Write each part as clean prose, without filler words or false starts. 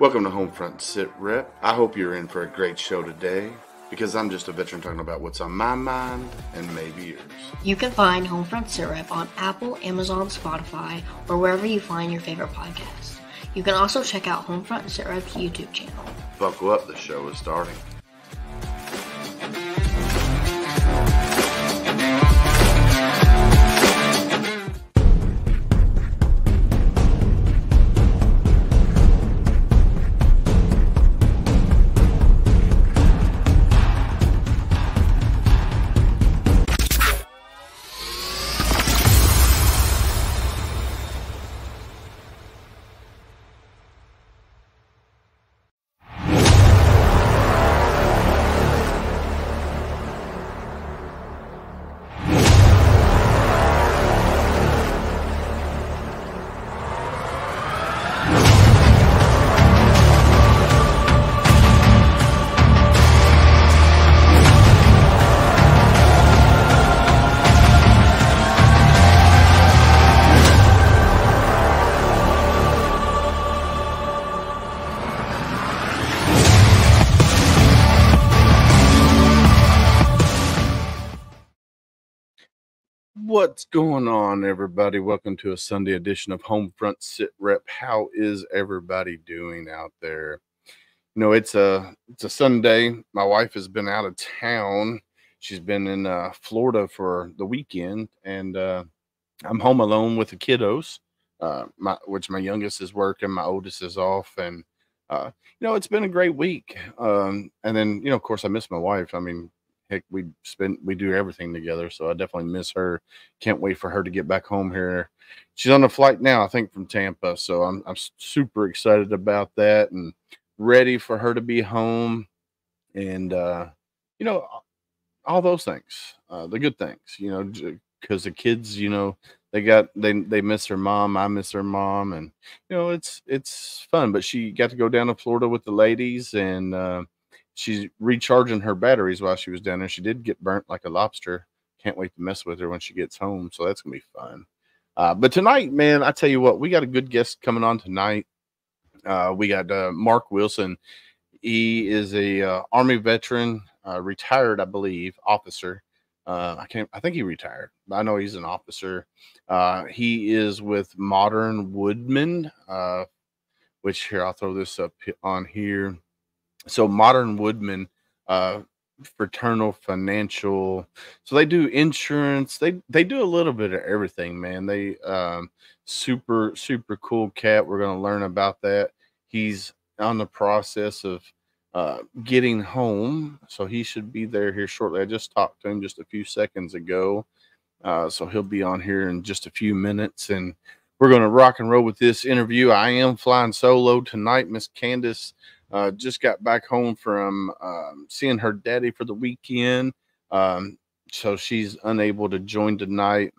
Welcome to HomeFront Sitrep. I hope you're in for a great show today, because I'm just a veteran talking about what's on my mind and maybe yours. You can find HomeFront Sitrep on Apple, Amazon, Spotify, or wherever you find your favorite podcasts. You can also check out HomeFront Sitrep's YouTube channel. Buckle up, the show is starting. What's going on, everybody? Welcome to a Sunday edition of HomeFront Sitrep. How is everybody doing out there? You know, it's a Sunday. My wife has been out of town. She's been in Florida for the weekend, and I'm home alone with the kiddos. My youngest is working, my oldest is off, and it's been a great week. And then of course, I miss my wife. I mean, heck, we do everything together, so I definitely miss her. Can't wait for her to get back home here. She's on a flight now, I think, from Tampa, so I'm super excited about that and ready for her to be home. And all those things, the good things, because the kids, they miss their mom. I miss their mom, and it's fun. But she got to go down to Florida with the ladies, and she's recharging her batteries while she was down there. She did get burnt like a lobster. Can't wait to mess with her when she gets home. So that's gonna be fun. But tonight, man, I tell you what, we got a good guest coming on tonight. We got Mark Wilson. He is a Army veteran, retired, I believe, officer. I think he retired, but I know he's an officer. He is with Modern Woodmen, which here, I'll throw this up on here. So Modern Woodmen, fraternal financial. So they do insurance. They do a little bit of everything, man. They super cool cat. We're gonna learn about that. He's on the process of getting home, so he should be there here shortly. I just talked to him just a few seconds ago, so he'll be on here in just a few minutes, and we're gonna rock and roll with this interview. I am flying solo tonight. Miss Candace just got back home from seeing her daddy for the weekend, so she's unable to join tonight.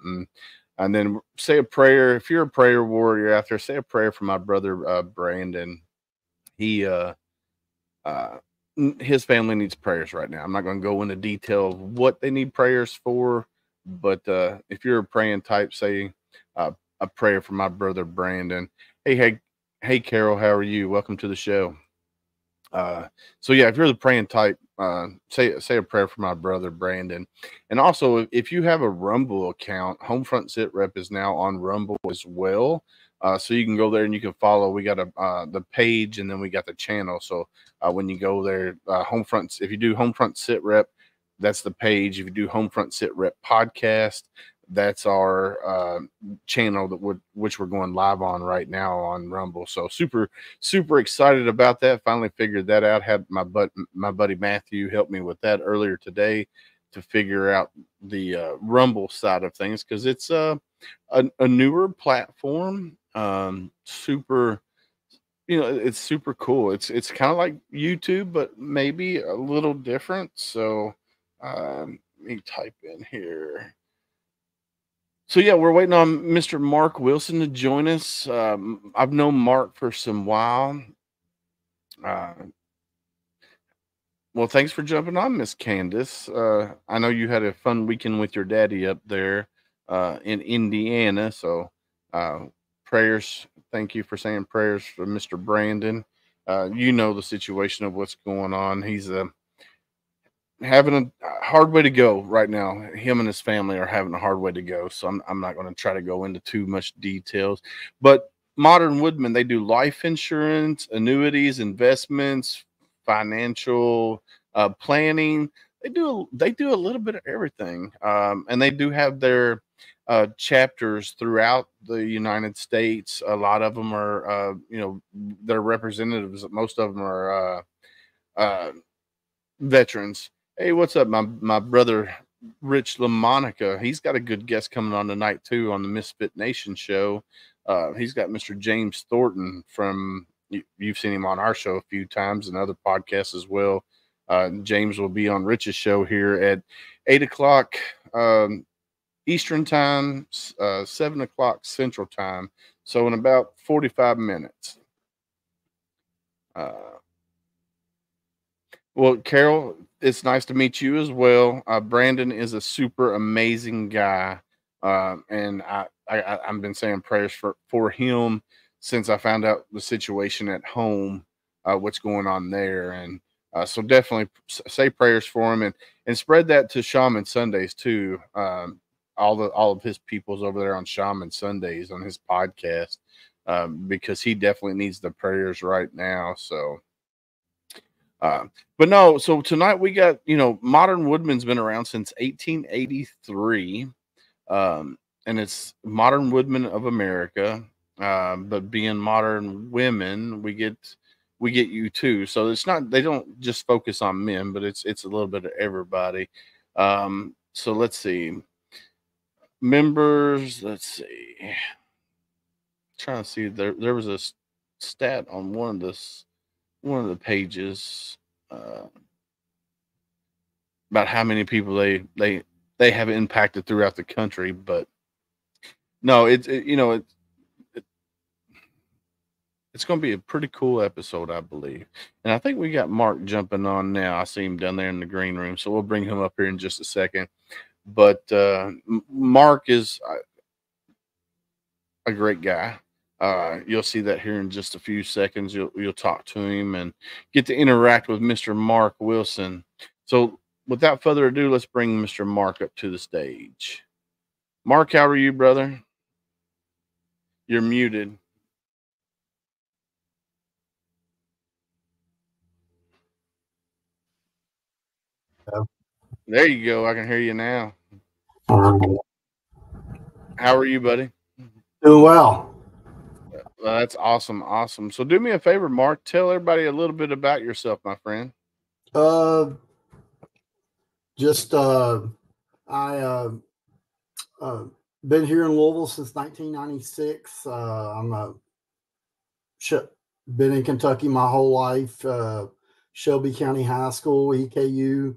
And then say a prayer. If you're a prayer warrior out there, say a prayer for my brother Brandon. He his family needs prayers right now. I'm not going to go into detail of what they need prayers for, but if you're a praying type, say a prayer for my brother Brandon. Hey, Carol, how are you? Welcome to the show. So yeah, if you're the praying type, say a prayer for my brother Brandon. And also, if you have a Rumble account, HomeFront Sitrep is now on Rumble as well. So you can go there and you can follow. We got the page, and then we got the channel. So when you go there, HomeFront, if you do HomeFront Sitrep, that's the page. If you do HomeFront Sitrep podcast, that's our channel which we're going live on right now on Rumble. So super excited about that. Finally figured that out. Had my buddy Matthew help me with that earlier today to figure out the Rumble side of things, because it's a newer platform. Super, it's super cool. It's kind of like YouTube, but maybe a little different. So let me type in here. So yeah, we're waiting on Mr. Mark Wilson to join us. I've known Mark for some while. Well, thanks for jumping on, Miss Candace. I know you had a fun weekend with your daddy up there in Indiana. So prayers. Thank you for saying prayers for Mr. Brandon. you know the situation of what's going on. He's having a hard way to go right now. Him and his family are having a hard way to go. So I'm not going to try to go into too much details. But Modern Woodmen, they do life insurance, annuities, investments, financial planning. They do a little bit of everything, and they do have their chapters throughout the United States. A lot of them are, their representatives. Most of them are veterans. Hey, what's up, my brother Rich LaMonica? He's got a good guest coming on tonight too on the Misfit Nation show. He's got Mr. James Thornton from you've seen him on our show a few times and other podcasts as well. James will be on Rich's show here at 8 o'clock Eastern time, 7 o'clock Central time. So in about 45 minutes. Well, Carol, it's nice to meet you as well. Brandon is a super amazing guy, and I've been saying prayers for him since I found out the situation at home, what's going on there, and so definitely say prayers for him and spread that to Shaman Sundays too. All of his people's over there on Shaman Sundays on his podcast, because he definitely needs the prayers right now. So. But no, so tonight we got, Modern Woodman's been around since 1883. And it's Modern Woodmen of America. But being modern women, we get you too. So it's not, they don't just focus on men, but it's a little bit of everybody. So let's see. Members, let's see. Trying to see, there was a stat on one of the pages about how many people they have impacted throughout the country, but no, it's going to be a pretty cool episode, I believe. And I think we got Mark jumping on now. I see him down there in the green room, so we'll bring him up here in just a second. But Mark is a great guy. You'll see that here in just a few seconds. You'll talk to him and get to interact with Mr. Mark Wilson. So without further ado, let's bring Mr. Mark up to the stage. Mark, how are you, brother? You're muted. There you go. I can hear you now. How are you, buddy? Doing well. That's awesome. Awesome. So do me a favor, Mark. Tell everybody a little bit about yourself, my friend. I been here in Louisville since 1996. Been in Kentucky my whole life. Shelby County High School, EKU.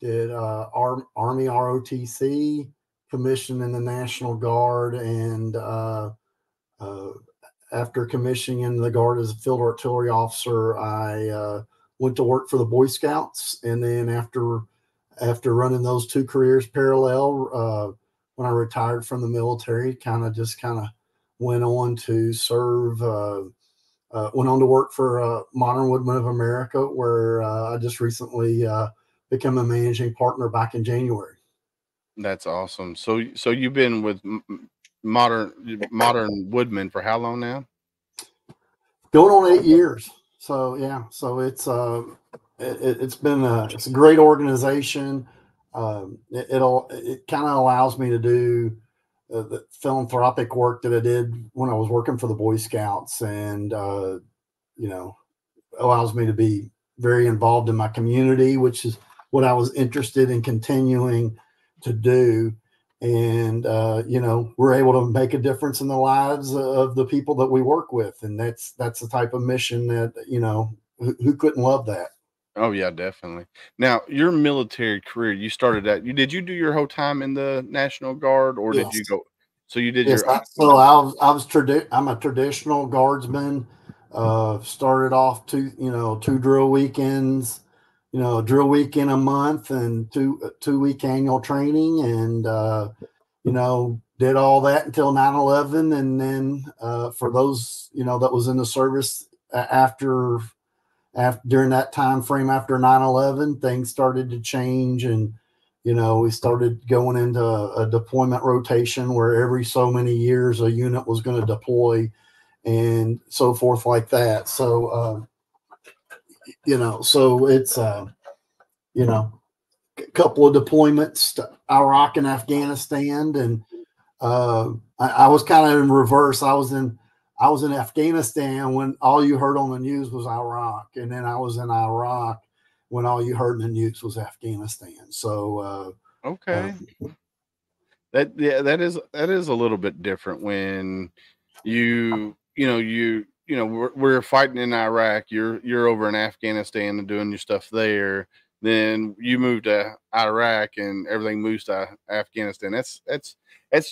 Did Army ROTC, commissioned in the National Guard, and after commissioning in the Guard as a field artillery officer, I went to work for the Boy Scouts, and then after running those two careers parallel, when I retired from the military, kind of went on to serve. Went on to work for Modern Woodmen of America, where I just recently became a managing partner back in January. That's awesome. So you've been with Modern Woodmen for how long now? Going on 8 years. So yeah, so it's been it's a great organization. It kind of allows me to do the philanthropic work that I did when I was working for the Boy Scouts, and allows me to be very involved in my community, which is what I was interested in continuing to do. And we're able to make a difference in the lives of the people that we work with, and that's the type of mission that who couldn't love that. Oh yeah, definitely. Now, your military career, you started at did you do your whole time in the National Guard, or Yes. did you go? So you did Yes, I'm a traditional guardsman. Started off two drill weekends, drill weekend a month, and two-week annual training, and did all that until 9/11, and then for those that was in the service after during that time frame after 9/11, things started to change, and we started going into a deployment rotation where every so many years a unit was going to deploy and so forth like that. So so it's a couple of deployments to Iraq and Afghanistan, and I was kind of in reverse. I was in Afghanistan when all you heard on the news was Iraq, and then I was in Iraq when all you heard in the news was Afghanistan. So Okay. That is a little bit different when we're fighting in Iraq, you're over in Afghanistan and doing your stuff there. Then you move to Iraq and everything moves to Afghanistan. That's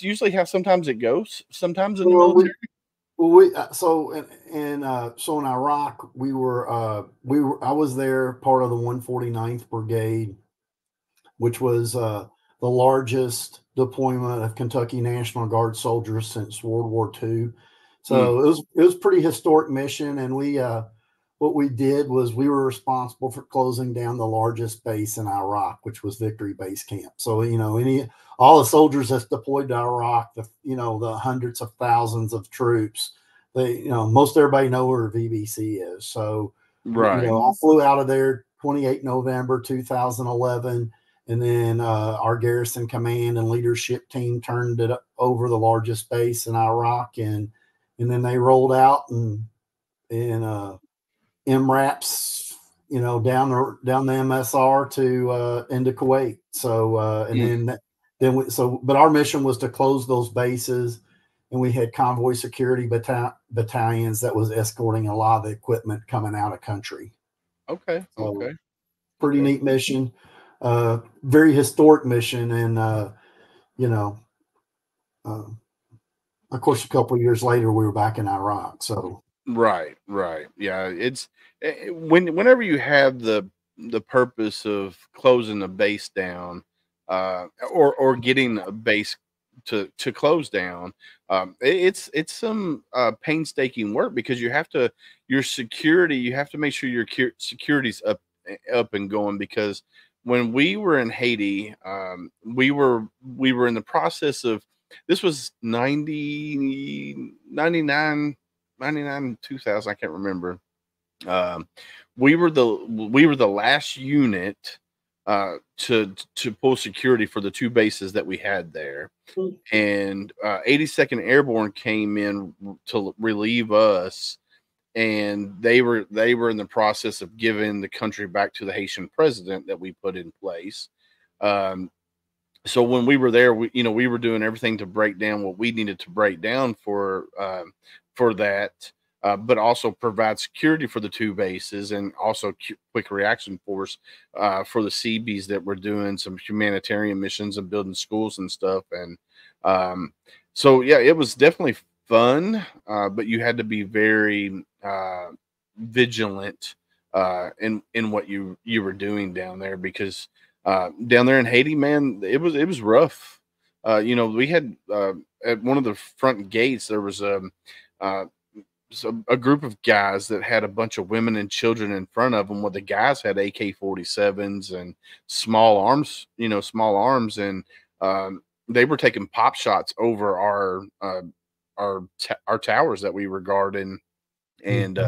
usually how sometimes it goes. Sometimes in the well, military. so in Iraq I was there part of the 149th Brigade, which was the largest deployment of Kentucky National Guard soldiers since World War II. So it was pretty historic mission, and what we did was we were responsible for closing down the largest base in Iraq, which was Victory Base Camp. So all the soldiers that's deployed to Iraq, the hundreds of thousands of troops, most everybody know where VBC is. So Right. I flew out of there 28 November 2011. And then our garrison command and leadership team turned it over the largest base in Iraq, and then they rolled out and MRAPs, down the MSR to into Kuwait. So but our mission was to close those bases, and we had convoy security battalions that was escorting a lot of the equipment coming out of country. Okay. So, Okay. pretty neat mission. Very historic mission, and of course, a couple of years later, we were back in Iraq. So Right. Yeah, it's whenever you have the purpose of closing a base down, or getting a base to close down, it's some painstaking work because you have to make sure your security's up and going. Because when we were in Haiti, we were in the process of, this was 99, 2000, I can't remember. Um, we were the last unit to pull security for the two bases that we had there, and 82nd Airborne came in to relieve us, and they were in the process of giving the country back to the Haitian president that we put in place. So when we were there, we were doing everything to break down what we needed to break down for that, but also provide security for the two bases, and also quick reaction force for the Seabees that were doing some humanitarian missions and building schools and stuff. And so yeah, it was definitely fun, but you had to be very vigilant in what you were doing down there, because down there in Haiti, man, it was rough. We had at one of the front gates, there was a group of guys that had a bunch of women and children in front of them. Well, the guys had AK-47s and small arms, and they were taking pop shots over our towers that we were guarding, and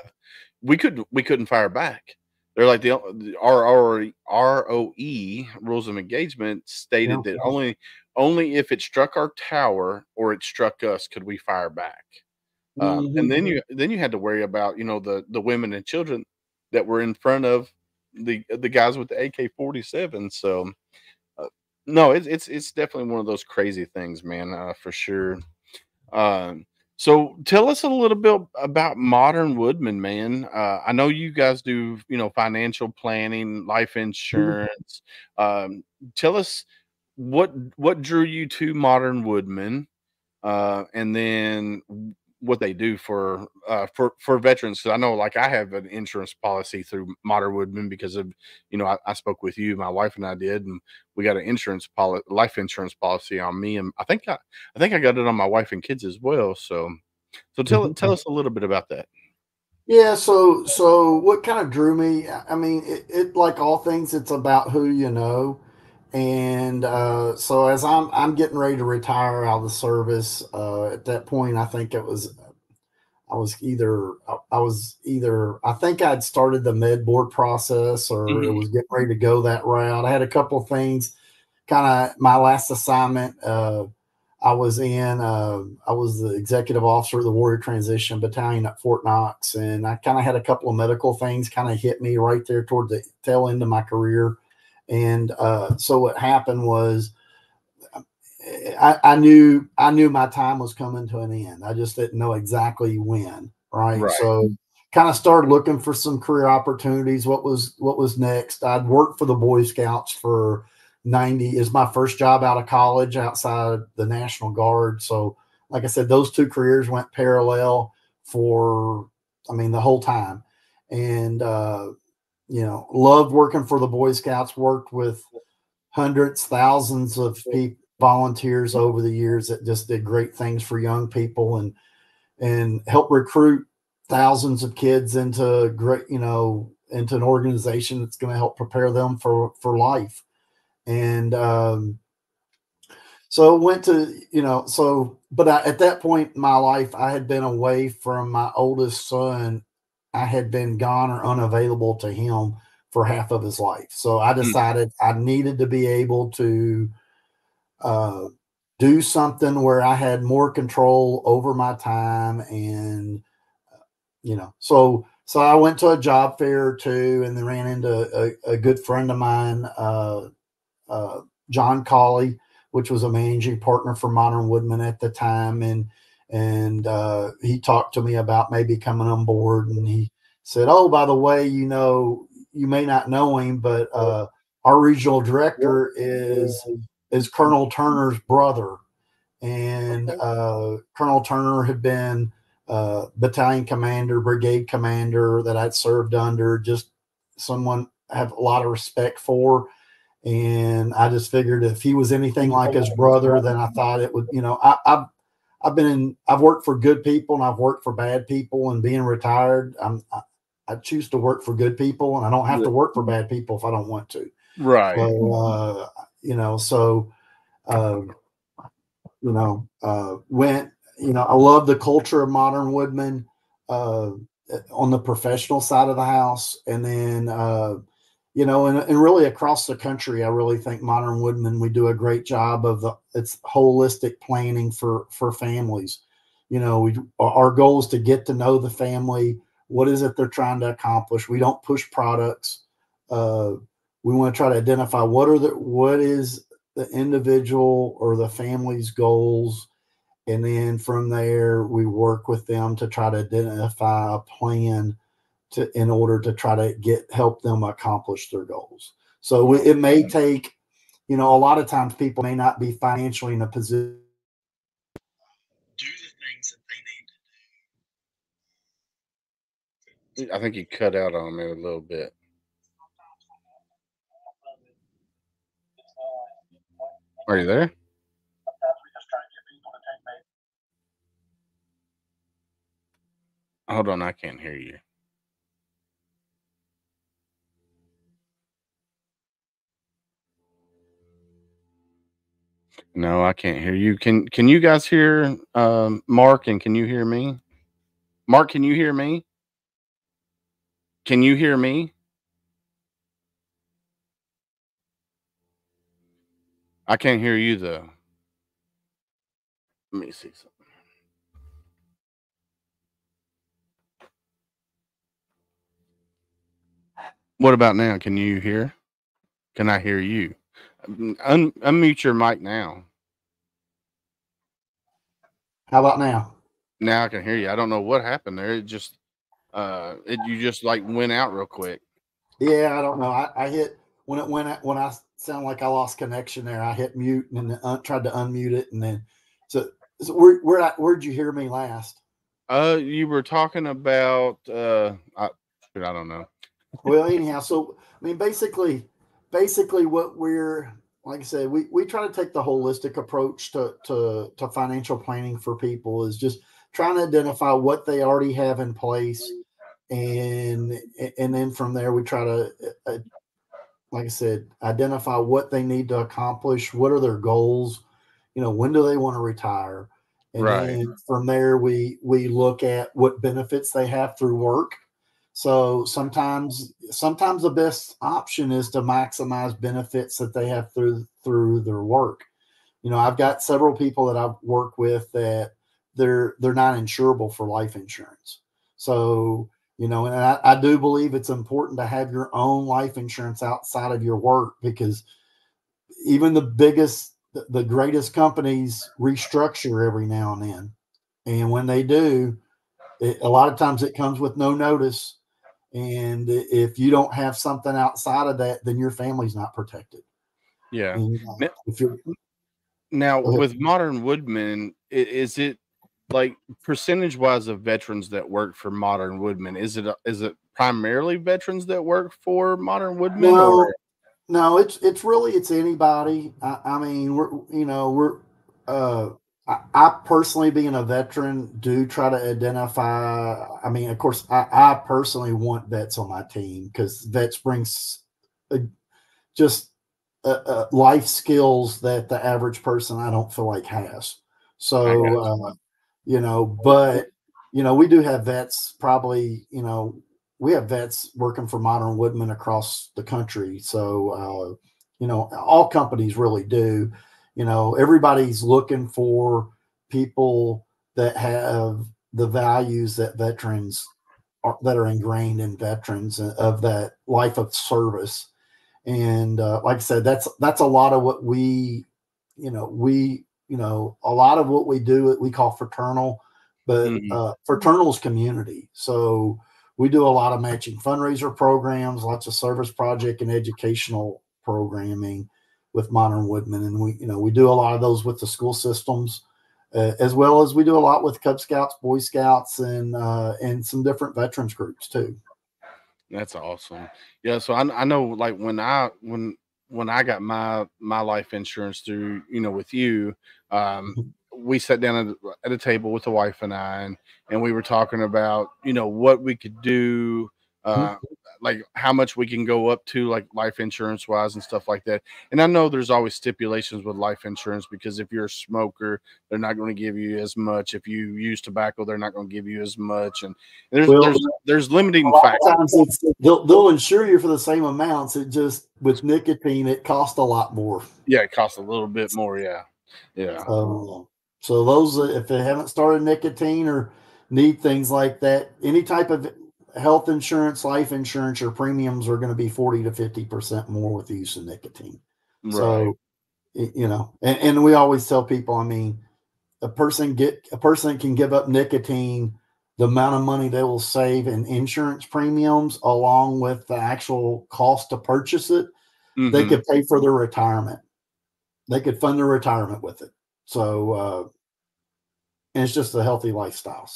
we couldn't fire back. They're like, the ROE, rules of engagement, stated that only if it struck our tower or it struck us could we fire back. And then you had to worry about the women and children that were in front of the guys with the AK-47. So no, it's definitely one of those crazy things, man, for sure. So tell us a little bit about Modern Woodmen, man. I know you guys do, financial planning, life insurance. Tell us what drew you to Modern Woodmen, and then what they do for veterans. Because I know, like, I have an insurance policy through Modern Woodmen because of, I spoke with you, my wife and I did, and we got an life insurance policy on me, and I think I got it on my wife and kids as well. So tell us a little bit about that. Yeah, so what kind of drew me? I mean, it like all things, it's about who you know, and so as I'm getting ready to retire out of the service, at that point, I think it was I was either I think I'd started the med board process or it Mhm. was getting ready to go that route. I had a couple of things. Kind of my last assignment. I was the executive officer of the Warrior Transition Battalion at Fort Knox, and I kind of had a couple of medical things kind of hit me right there toward the tail end of my career. And so what happened was I knew my time was coming to an end. I just didn't know exactly when. Right. Right. So kind of started looking for some career opportunities. What was next? I'd worked for the Boy Scouts for 90 is my first job out of college outside the National Guard. So like I said, those two careers went parallel for I mean the whole time. And loved working for the Boy Scouts, worked with hundreds, thousands of people, volunteers over the years that just did great things for young people and helped recruit thousands of kids into great, into an organization that's going to help prepare them for life. And so went to, but at that point in my life, I had been away from my oldest son. I had been gone or unavailable to him for half of his life. So I Mm. decided I needed to be able to uh, do something where I had more control over my time. And, so I went to a job fair or two and then ran into a good friend of mine, uh, John Colley, which was a managing partner for Modern Woodmen at the time, and he talked to me about maybe coming on board, and he said, "Oh, by the way, you may not know him, but our regional director is Colonel Turner's brother, and Okay. Colonel Turner had been." Battalion commander, brigade commander that I'd served under, just someone I have a lot of respect for. And I just figured if he was anything like his brother, then I thought it would, I've worked for good people and I've worked for bad people, and being retired, I choose to work for good people, and I don't have Yeah. to work for bad people if I don't want to. Right. So, uh, went, I love the culture of Modern Woodmen, uh, on the professional side of the house. And then, and really across the country, I really think Modern Woodmen, we do a great job of it's holistic planning for families. Our goal is to get to know the family. What is it they're trying to accomplish? We don't push products. Uh, we want to try to identify what is the individual or the family's goals, and then from there we work with them to try to identify a plan in order to try to help them accomplish their goals. So it may take, a lot of times people may not be financially in a position to do the things that they need. I think you cut out on me a little bit. Are you there? Hold on, I can't hear you. No, I can't hear you. Can you guys hear Mark, and can you hear me? Mark, can you hear me? Can you hear me? I can't hear you though. Let me see something. What about now? Can you hear? Can I hear you? Unmute your mic now. How about now? Now I can hear you. I don't know what happened there. It just you just like went out real quick. Yeah, I don't know. I hit when I sound like I lost connection there. I hit mute and then tried to unmute it, and then so where'd you hear me last? You were talking about I don't know. Well, anyhow, so I mean, basically, what we're like I said, we try to take the holistic approach to financial planning for people, is just trying to identify what they already have in place, and then from there we try to, like I said, identify what they need to accomplish, what are their goals, when do they want to retire, and Right. then from there we look at what benefits they have through work. So sometimes the best option is to maximize benefits that they have through their work. I've got several people that I've worked with that they're not insurable for life insurance. So, and I do believe it's important to have your own life insurance outside of your work, because even the greatest companies restructure every now and then. And when they do, a lot of times it comes with no notice. And if you don't have something outside of that, then your family's not protected. Yeah. And, if you're Now, with Modern Woodmen, is it like percentage wise of veterans that work for Modern Woodmen? Is it primarily veterans that work for Modern Woodmen? No, it's anybody. I mean, I personally, being a veteran, do try to identify. I mean, of course, I personally want vets on my team, because vets brings just life skills that the average person, I don't feel like, has. So, but we do have vets. Probably, we have vets working for Modern Woodmen across the country. So, all companies really do. Everybody's looking for people that have the values that that are ingrained in veterans, of that life of service. And like I said, that's a lot of what a lot of what we do, we call fraternal, but fraternal is community. So we do a lot of matching fundraiser programs, lots of service project and educational programming with Modern Woodmen. And we do a lot of those with the school systems, as well as we do a lot with Cub Scouts, Boy Scouts, and some different veterans groups too. That's awesome. Yeah. So I know, like, when I got my life insurance through, with you, we sat down at a table with the wife and I, and we were talking about, what we could do, like how much we can go up to, like life insurance wise and stuff like that. And I know there's always stipulations with life insurance, because if you're a smoker, they're not going to give you as much. If you use tobacco, they're not going to give you as much. And there's limiting factors. Times they'll insure you for the same amounts. It just, with nicotine, it costs a lot more. Yeah, it costs a little bit more. Yeah. So those, if they haven't started nicotine or need things like that, any type of health insurance, life insurance, your premiums are going to be 40 to 50% more with the use of nicotine. Right. So, and we always tell people, I mean, a person can give up nicotine, the amount of money they will save in insurance premiums, along with the actual cost to purchase it, they could pay for their retirement. They could fund their retirement with it. So, and it's just a healthy lifestyle.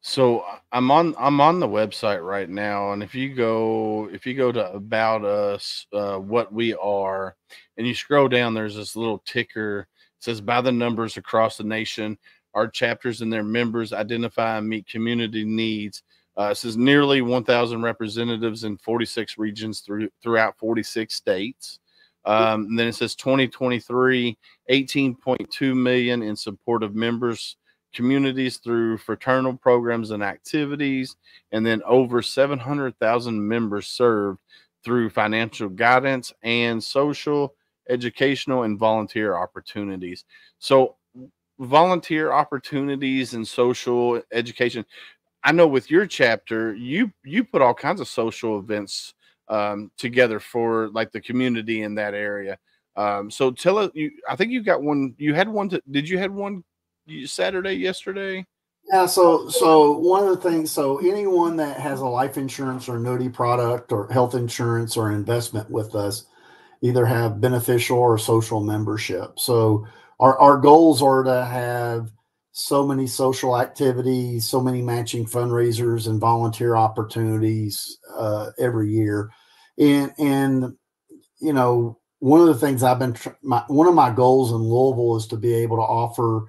So I'm on the website right now, and if you go to About Us, what we are, and you scroll down, there's this little ticker. It says, by the numbers across the nation, our chapters and their members identify and meet community needs. It says nearly 1,000 representatives in 46 regions throughout 46 states. And then it says 2023, 18.2 million in support of members communities through fraternal programs and activities, and then over 700,000 members served through financial guidance and social, educational, and volunteer opportunities. So volunteer opportunities and social education. I know with your chapter, you put all kinds of social events together for, like, the community in that area. So tell us, I think you got one. You had one. Did you had one Saturday yesterday? Yeah. So one of the things. So anyone that has a life insurance or annuity product or health insurance or investment with us, either have beneficial or social membership. So our goals are to have so many social activities, so many matching fundraisers and volunteer opportunities every year. And one of the things one of my goals in Louisville is to be able to offer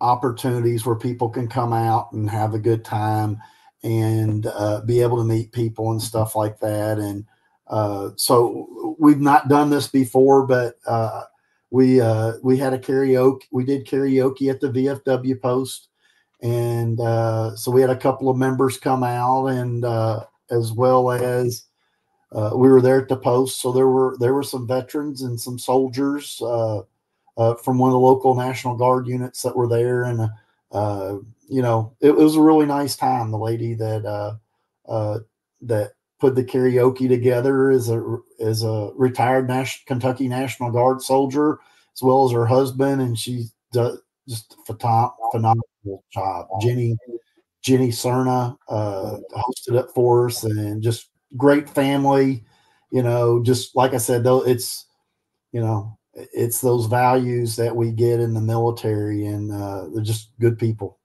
opportunities where people can come out and have a good time and be able to meet people and stuff like that. And so we've not done this before, but we had a karaoke. We did karaoke at the VFW post, and so we had a couple of members come out, and as well as we were there at the post. So there were some veterans and some soldiers from one of the local National Guard units that were there, and it was a really nice time. The lady that put the karaoke together is a retired Kentucky National Guard soldier, as well as her husband, and she does just a phenomenal job. Jenny Cerna hosted it for us, and just great family. Just like I said, though, it's those values that we get in the military, and they're just good people.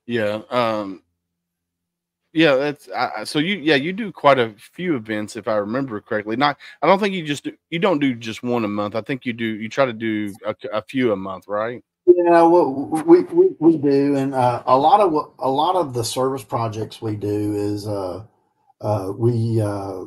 Yeah. Yeah, that's so you do quite a few events if I remember correctly. Not, I don't think you don't do just one a month. I think you try to do a few a month, right? Yeah, well, we do, and a lot of the service projects we do is we're a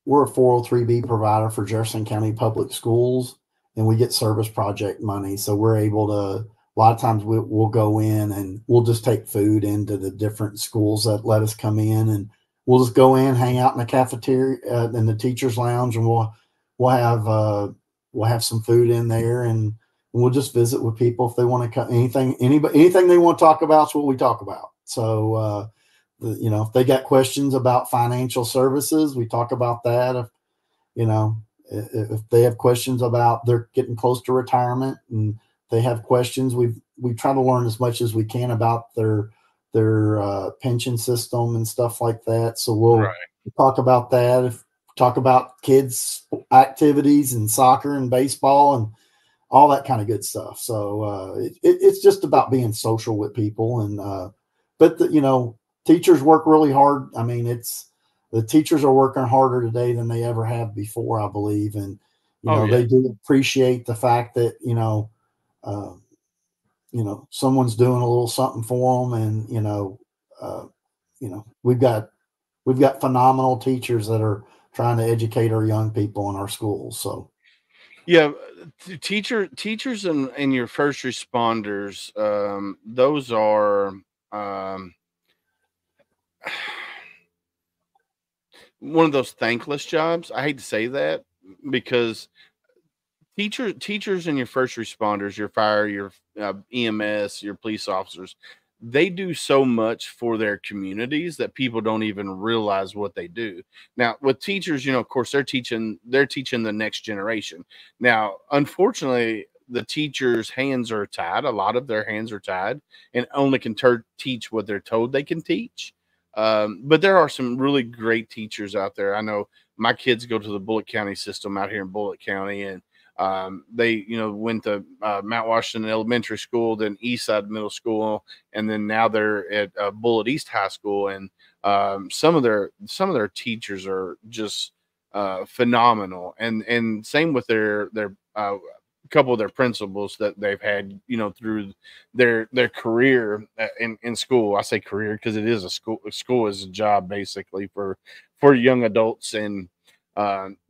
403B provider for Jefferson County Public Schools, and we get service project money. So we're able to, a lot of times we'll go in and we'll just take food into the different schools that let us come in, and we'll just go in, hang out in the cafeteria, in the teacher's lounge, and we'll have some food in there, and we'll just visit with people if they want to come. Anything they want to talk about is what we talk about. So, if they got questions about financial services, we talk about that. If they have questions about they're getting close to retirement and they have questions, we try to learn as much as we can about their pension system and stuff like that. So we'll talk about that. Talk about kids' activities and soccer and baseball and all that kind of good stuff. So it's just about being social with people, and teachers work really hard. I mean, the teachers are working harder today than they ever have before, I believe. And, they do appreciate the fact that, someone's doing a little something for them. And, we've got phenomenal teachers that are trying to educate our young people in our schools. So, yeah, teachers and your first responders, those are, um, one of those thankless jobs. I hate to say that because teachers and your first responders, your fire, your EMS, your police officers, they do so much for their communities that people don't even realize what they do. Now, with teachers, of course, they're teaching the next generation. Now, unfortunately, the teachers' hands are tied. A lot of their hands are tied and only can teach what they're told they can teach. But there are some really great teachers out there. I know my kids go to the Bullitt County system out here in Bullitt County, and they, went to Mount Washington Elementary School, then Eastside Middle School, and then now they're at Bullitt East High School. And some of their teachers are just phenomenal, and same with their couple of their principals that they've had, through their career in school. I say career because it is a school. School is a job basically for young adults, and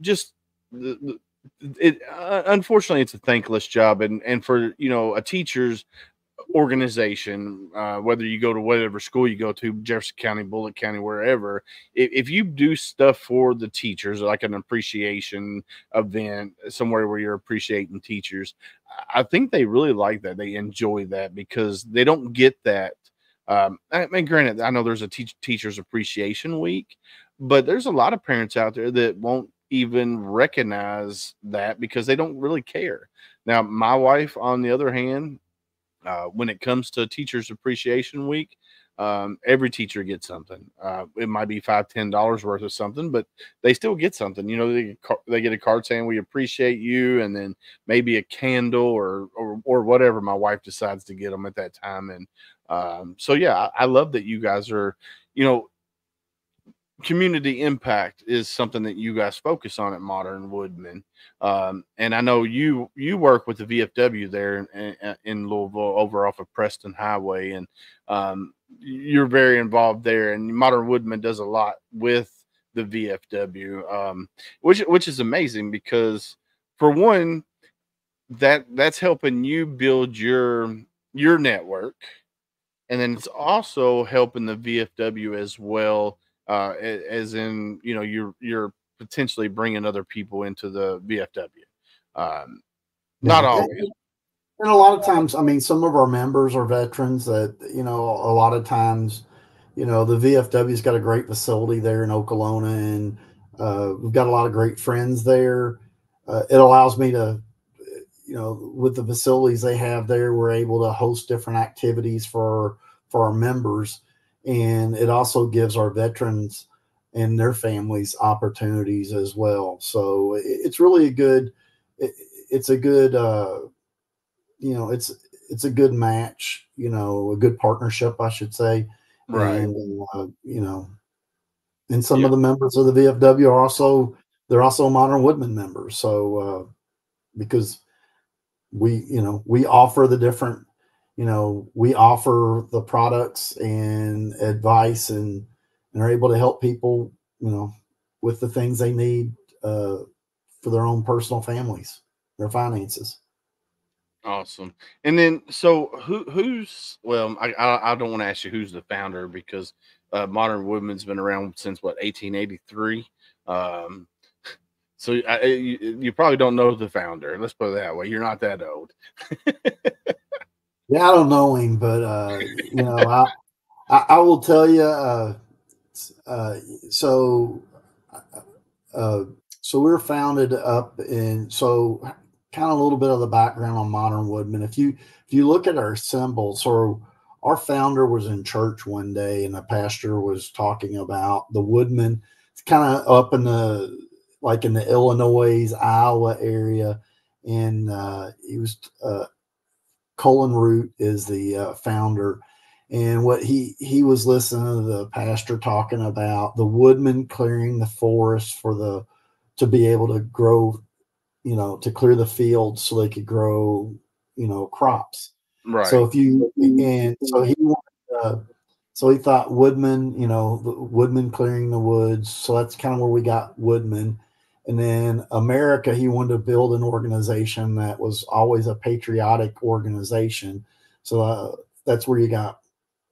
just it unfortunately it's a thankless job, and for a teacher's organization, whether you go to whatever school you go to, Jefferson County, Bullitt County, wherever, if you do stuff for the teachers, like an appreciation event somewhere where you're appreciating teachers, I think they really like that. They enjoy that because they don't get that. I mean, granted, I know there's a teachers appreciation week, but there's a lot of parents out there that won't even recognize that because they don't really care. Now, my wife, on the other hand, when it comes to Teachers Appreciation Week, every teacher gets something. It might be $5, $10 worth of something, but they still get something. They get a card saying we appreciate you, and then maybe a candle or whatever my wife decides to get them at that time. And so yeah, I love that you guys are, you know, community impact is something that you guys focus on at Modern Woodmen. And I know you work with the VFW there in Louisville, over off of Preston Highway, and you're very involved there. And Modern Woodmen does a lot with the VFW, which is amazing, because for one, that's helping you build your network, and then it's also helping the VFW as well, as in, you know, you're potentially bringing other people into the VFW. Not Yeah. always. And a lot of times, I mean, some of our members are veterans that, you know, a lot of times, you know, the VFW's got a great facility there in Okolona, and we've got a lot of great friends there. It allows me to, you know, with the facilities they have there, we're able to host different activities for our members, and it also gives our veterans and their families opportunities as well. So it's really a good, it's a good, you know, it's a good match, you know, a good partnership, I should say. Right. And you know, and some Yeah. of the members of the VFW are also, they're also Modern Woodmen members. So because we, you know, we offer the different, you know, we offer the products and advice, and are able to help people, you know, with the things they need for their own personal families, their finances. Awesome. And then, so who's, well, I don't want to ask you who's the founder, because Modern Woodmen's been around since what, 1883. So you probably don't know the founder. Let's put it that way. You're not that old. Yeah, I don't know him, but you know, I will tell you. Uh, so, uh, so we were founded up in, so kind of a little bit of the background on Modern Woodmen. If you look at our symbols, so our founder was in church one day, and the pastor was talking about the woodmen. It's kind of up in the, like in the Illinois, Iowa area, and he was Cullen Root is the founder. And what he was listening to the pastor talking about the woodmen clearing the forest for the, to be able to grow, you know, to clear the fields so they could grow, you know, crops. So Right. if you, and so he wanted, so he thought woodmen, you know, the woodmen clearing the woods. So that's kind of where we got woodmen. And then America, he wanted to build an organization that was always a patriotic organization. So that's where you got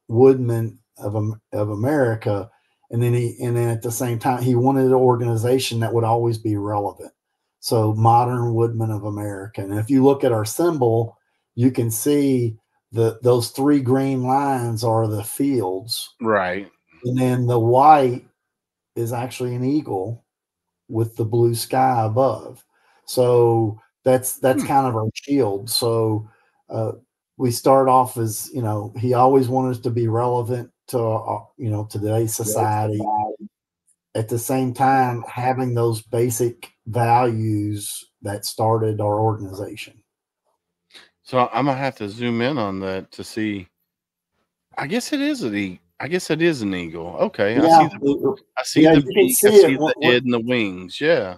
Woodmen of America. And then at the same time, he wanted an organization that would always be relevant. So Modern Woodmen of America. And if you look at our symbol, you can see those three green lines are the fields. Right. And then the white is actually an eagle with the blue sky above. So that's kind of our shield. So we start off as, you know, he always wanted us to be relevant to, you know, today's society. At the same time, having those basic values that started our organization. So I'm gonna have to zoom in on that to see. I guess it is I guess it is an eagle. Okay, Yeah, I see yeah, the you can beak. I see see it. the head and the wings. Yeah.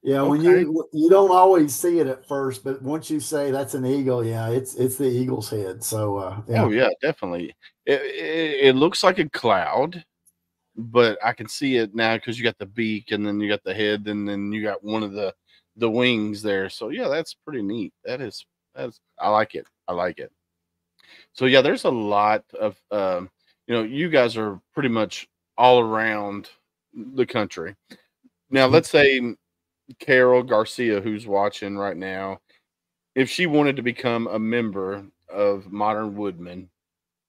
Yeah, when Okay. you don't always see it at first, but once you say that's an eagle, yeah, it's the eagle's head. So Oh yeah. yeah, definitely. It looks like a cloud, but I can see it now because you got the beak, and then you got the head, and then you got one of the wings there. So yeah, that's pretty neat. That's I like it. I like it. So yeah, there's a lot of you know, you guys are pretty much all around the country. Now, let's say Carol Garcia, who's watching right now, if she wanted to become a member of Modern Woodmen,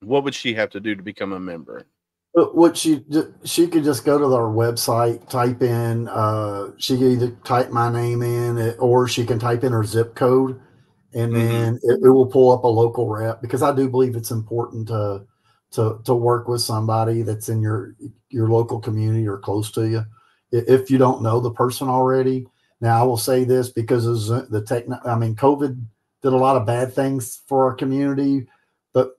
what would she have to do to become a member? But what she could just go to our website, type in, she could either type my name in, or she can type in her zip code, and Hmm. then it will pull up a local rep, because I do believe it's important to work with somebody that's in your local community or close to you, if you don't know the person already. Now I will say this, because of I mean, COVID did a lot of bad things for our community, but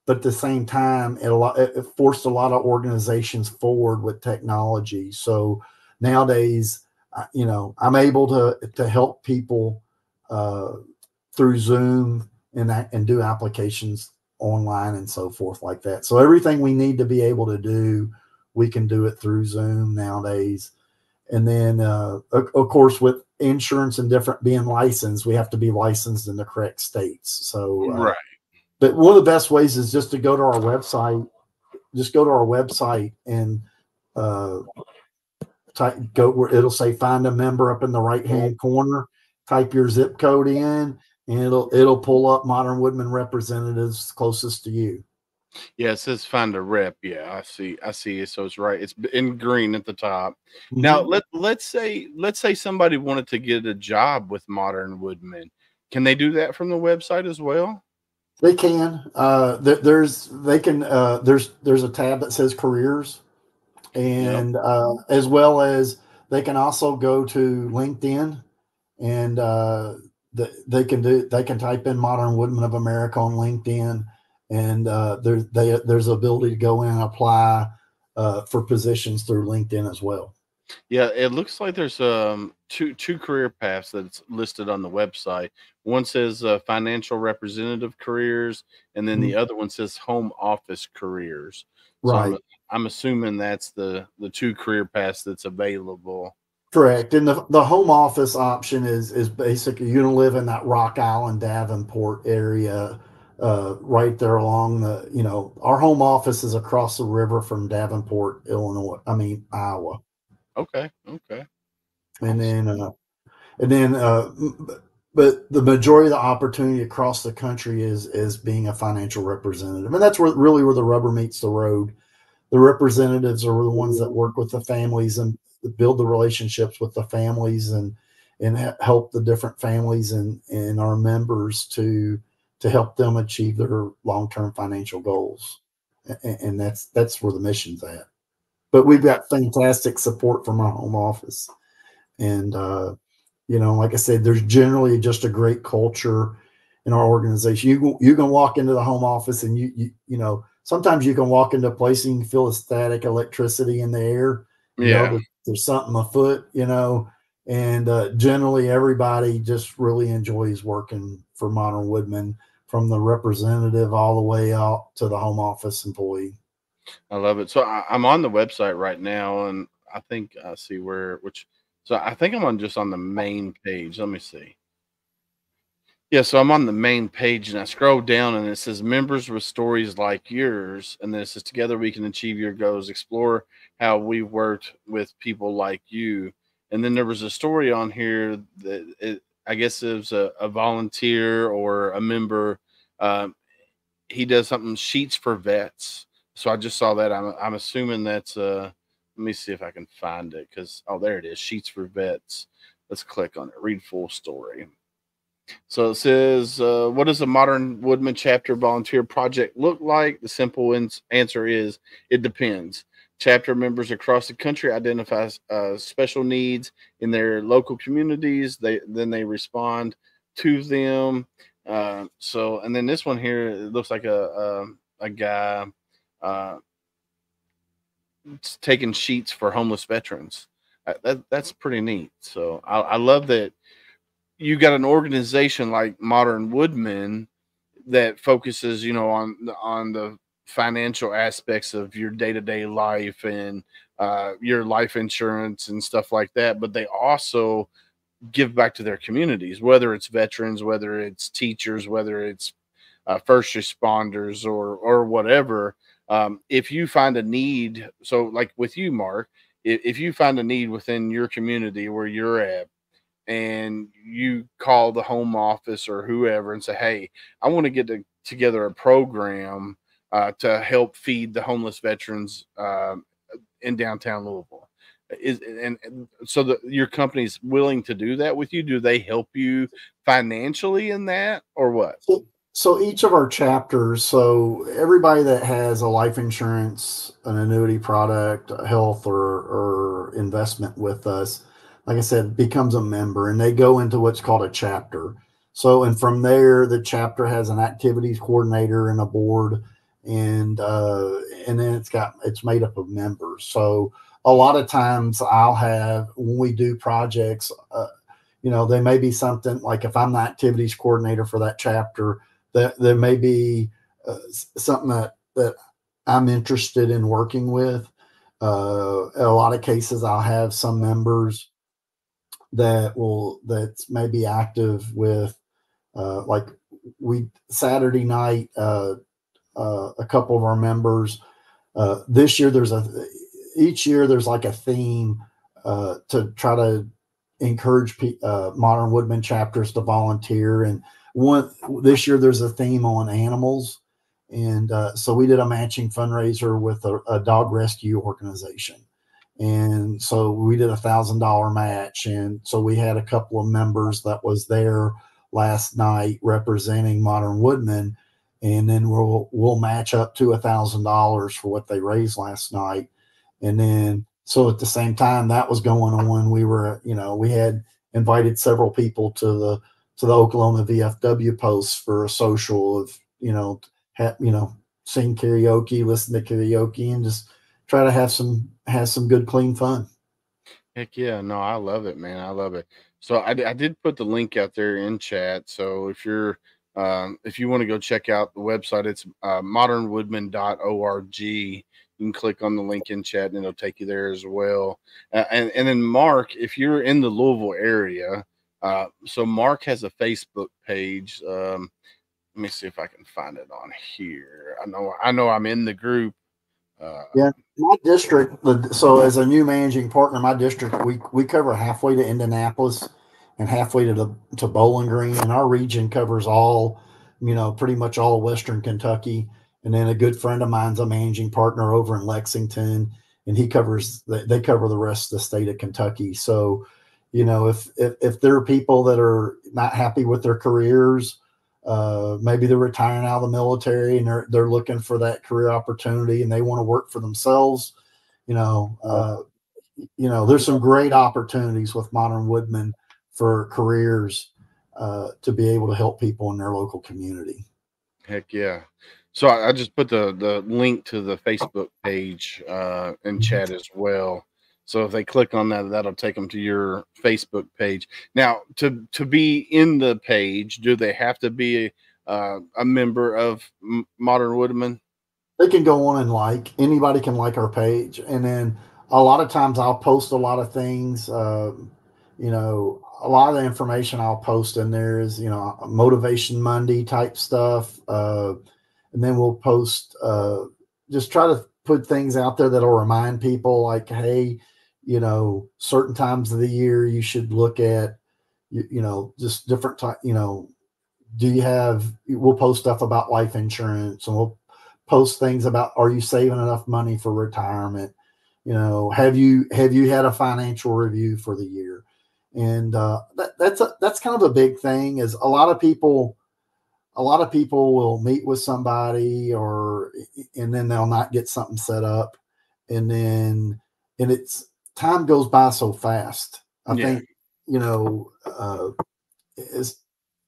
but at the same time, it forced a lot of organizations forward with technology. So nowadays, I'm able to help people through Zoom and do applications online and so forth like that. So everything we need to be able to do, we can do it through Zoom nowadays. And then, of course, with insurance and different being licensed, we have to be licensed in the correct states. So, Right. but one of the best ways is just to go to our website. Just go to our website and go where it'll say find a member up in the right hand corner. Type your zip code in, and it'll pull up Modern Woodmen representatives closest to you. Yeah, it says find a rep. Yeah, I see it. So it's right. It's in green at the top. Mm-hmm. Now let's say somebody wanted to get a job with Modern Woodmen. Can they do that from the website as well? They can. There's a tab that says careers, and as well as they can also go to LinkedIn, and they can type in Modern Woodmen of America on LinkedIn, and there's ability to go in and apply for positions through LinkedIn as well. Yeah, it looks like there's two career paths that's listed on the website. One says financial representative careers, and then the other one says home office careers. So Right. I'm assuming that's the two career paths that's available. Correct. And the home office option is basically you're gonna live in that Rock Island, Davenport area, right there along our home office is across the river from Davenport, Iowa. Okay. And then, but the majority of the opportunity across the country is being a financial representative, and that's where the rubber meets the road. The representatives are the ones that work with the families and build the relationships with the families and help the different families and our members to help them achieve their long-term financial goals. And that's where the mission's at. But we've got fantastic support from our home office. And, like I said, there's generally just a great culture in our organization. You can walk into the home office and sometimes you can walk into a place and you can feel the static electricity in the air. There's something afoot, and generally everybody just really enjoys working for Modern Woodmen, from the representative all the way out to the home office employee. I love it. So I'm on the website right now, and I think I see so I think I'm on the main page. Let me see. Yeah, so I'm on the main page and I scroll down and it says members with stories like yours. And then it says together we can achieve your goals, explore how we worked with people like you. And then there was a story on here that I guess it was a volunteer or a member. He does something, sheets for vets. So I just saw that. I'm assuming that's let me see if I can find it, because there it is, sheets for vets. Let's click on it, read full story. So it says, what does a Modern Woodman chapter volunteer project look like? The simple answer is it depends. Chapter members across the country identify special needs in their local communities. Then they respond to them. And then this one here, it looks like a guy taking sheets for homeless veterans. That's pretty neat. So I love that you got an organization like Modern Woodmen that focuses, on the financial aspects of your day-to-day life and your life insurance and stuff like that. But they also give back to their communities, whether it's veterans, whether it's teachers, whether it's first responders or whatever. If you find a need, so like with you, Mark, if you find a need within your community where you're at, and you call the home office or whoever and say, hey, I want to get together a program to help feed the homeless veterans in downtown Louisville. So your company's willing to do that with you? Do they help you financially in that, or what? So each of our chapters, so everybody that has a life insurance, an annuity product, a health or investment with us, like I said, becomes a member, and they go into what's called a chapter. So, and from there, the chapter has an activities coordinator and a board, and then it's made up of members. So a lot of times I'll have, when we do projects, there may be something like, if I'm the activities coordinator for that chapter, that there may be something that I'm interested in working with. In a lot of cases, I'll have some members that's maybe active with, like Saturday night, a couple of our members. This year, each year there's like a theme to try to encourage modern woodman chapters to volunteer. And this year there's a theme on animals. And so we did a matching fundraiser with a dog rescue organization. And so we did $1,000 match. And so we had a couple of members that was there last night representing Modern Woodmen. And then we'll match up to $1,000 for what they raised last night. And then, so at the same time that was going on, we had invited several people to the Oklahoma VFW posts for a social of, sing karaoke, listen to karaoke, and just try to have some good, clean fun. Heck yeah. No, I love it, man. I love it. So I did put the link out there in chat. So if you want to go check out the website, it's modernwoodman.org. You can click on the link in chat and it'll take you there as well. And then Mark, if you're in the Louisville area, so Mark has a Facebook page. Let me see if I can find it on here. I know I'm in the group. Yeah, my district. So as a new managing partner, my district, we cover halfway to Indianapolis and halfway to Bowling Green, and our region covers all, pretty much all of Western Kentucky. And then a good friend of mine's a managing partner over in Lexington, and they cover the rest of the state of Kentucky. So, if there are people that are not happy with their careers, maybe they're retiring out of the military and they're looking for that career opportunity and they want to work for themselves, there's some great opportunities with Modern Woodmen for careers, to be able to help people in their local community. Heck yeah. So I just put the link to the Facebook page in chat as well. So if they click on that, that'll take them to your Facebook page. Now, to be in the page, do they have to be a member of Modern Woodman? They can go on and anybody can like our page. And then a lot of times I'll post a lot of things. A lot of the information I'll post in there is, Motivation Monday type stuff. And then we'll post, just try to put things out there that'll remind people like, hey, certain times of the year you should look at, just different time, we'll post stuff about life insurance, and we'll post things about, are you saving enough money for retirement? Have you had a financial review for the year? And that's kind of a big thing, is a lot of people will meet with somebody and then they'll not get something set up. And it's, time goes by so fast. I think,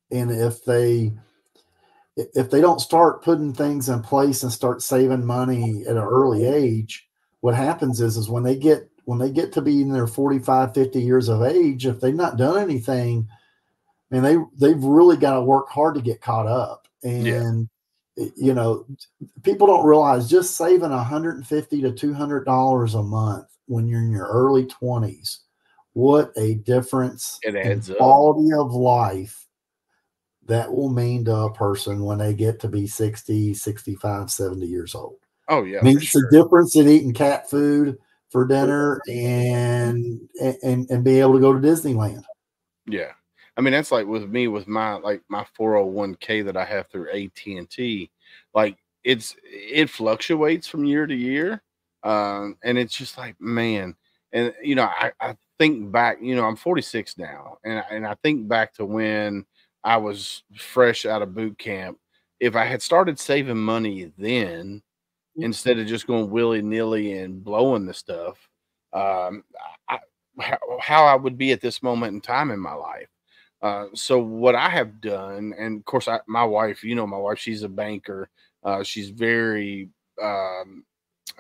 and if they don't start putting things in place and start saving money at an early age, what happens is when they get to be in their 45, 50 years of age, if they've not done anything, and they've really got to work hard to get caught up. And people don't realize just saving $150 to $200 a month when you're in your early 20s, what a difference It adds in up. quality of life that will mean to a person when they get to be 60, 65, 70 years old. Oh yeah. It's a difference in eating cat food for dinner and be able to go to Disneyland. Yeah. I mean, that's like with me, with my 401k that I have through AT&T, like it fluctuates from year to year. And it's just like, man, and I think back, I'm 46 now, and I think back to when I was fresh out of boot camp. If I had started saving money then, instead of just going willy-nilly and blowing the stuff, how I would be at this moment in time in my life. So what I have done, and of course, my wife, my wife, she's a banker. She's very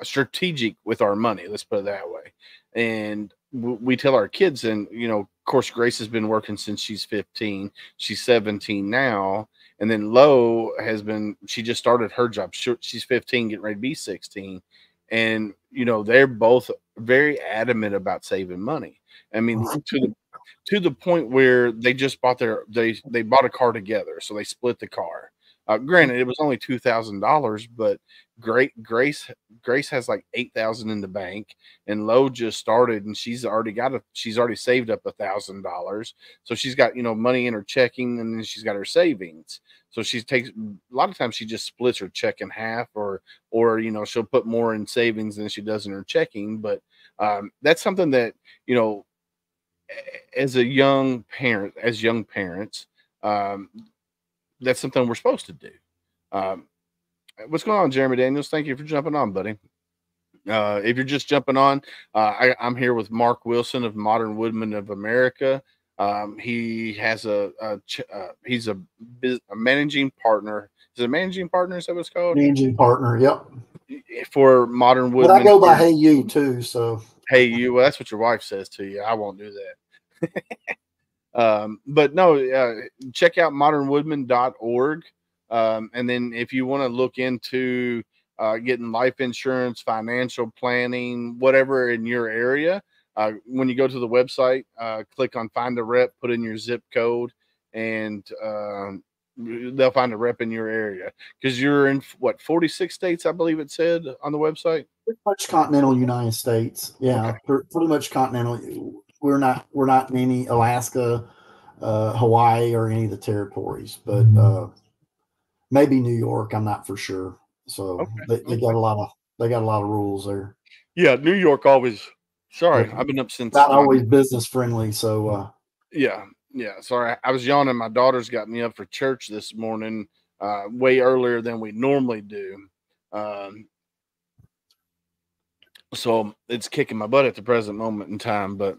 strategic with our money. Let's put it that way. And we tell our kids, and of course, Grace has been working since she's 15. She's 17 now, and then Lo has been. She just started her job. She's 15, getting ready to be 16, and they're both very adamant about saving money. I mean, to the point where they just bought they bought a car together, so they split the car. Granted, it was only $2,000, but Grace has like 8,000 in the bank, and Lo just started, and she's already saved up $1,000. So she's got money in her checking, and then she's got her savings. So she takes a lot of times she just splits her check in half, or she'll put more in savings than she does in her checking. But that's something that as young parents, that's something we're supposed to do. What's going on, Jeremy Daniels? Thank you for jumping on, buddy. If you're just jumping on, I'm here with Mark Wilson of Modern Woodmen of America. He has he's a managing partner. Is it a managing partner? Is that what it's called? Managing partner. Yep. For Modern Woodmen. But I go by Hey You too. So Hey You. Well, that's what your wife says to you. I won't do that. But no, check out modernwoodman.org. And then if you want to look into getting life insurance, financial planning, whatever in your area, when you go to the website, click on find a rep, put in your zip code, and they'll find a rep in your area, because you're in 46 states, I believe it said on the website. Pretty much continental United States. Yeah, okay. Pretty much continental. We're not in any Alaska, Hawaii, or any of the territories, but maybe New York. I'm not for sure. So they got a lot of rules there. Yeah, New York always. Sorry, I've been up since. Not always business friendly. So yeah. Sorry, I was yawning. My daughter's got me up for church this morning, way earlier than we normally do. So it's kicking my butt at the present moment in time. But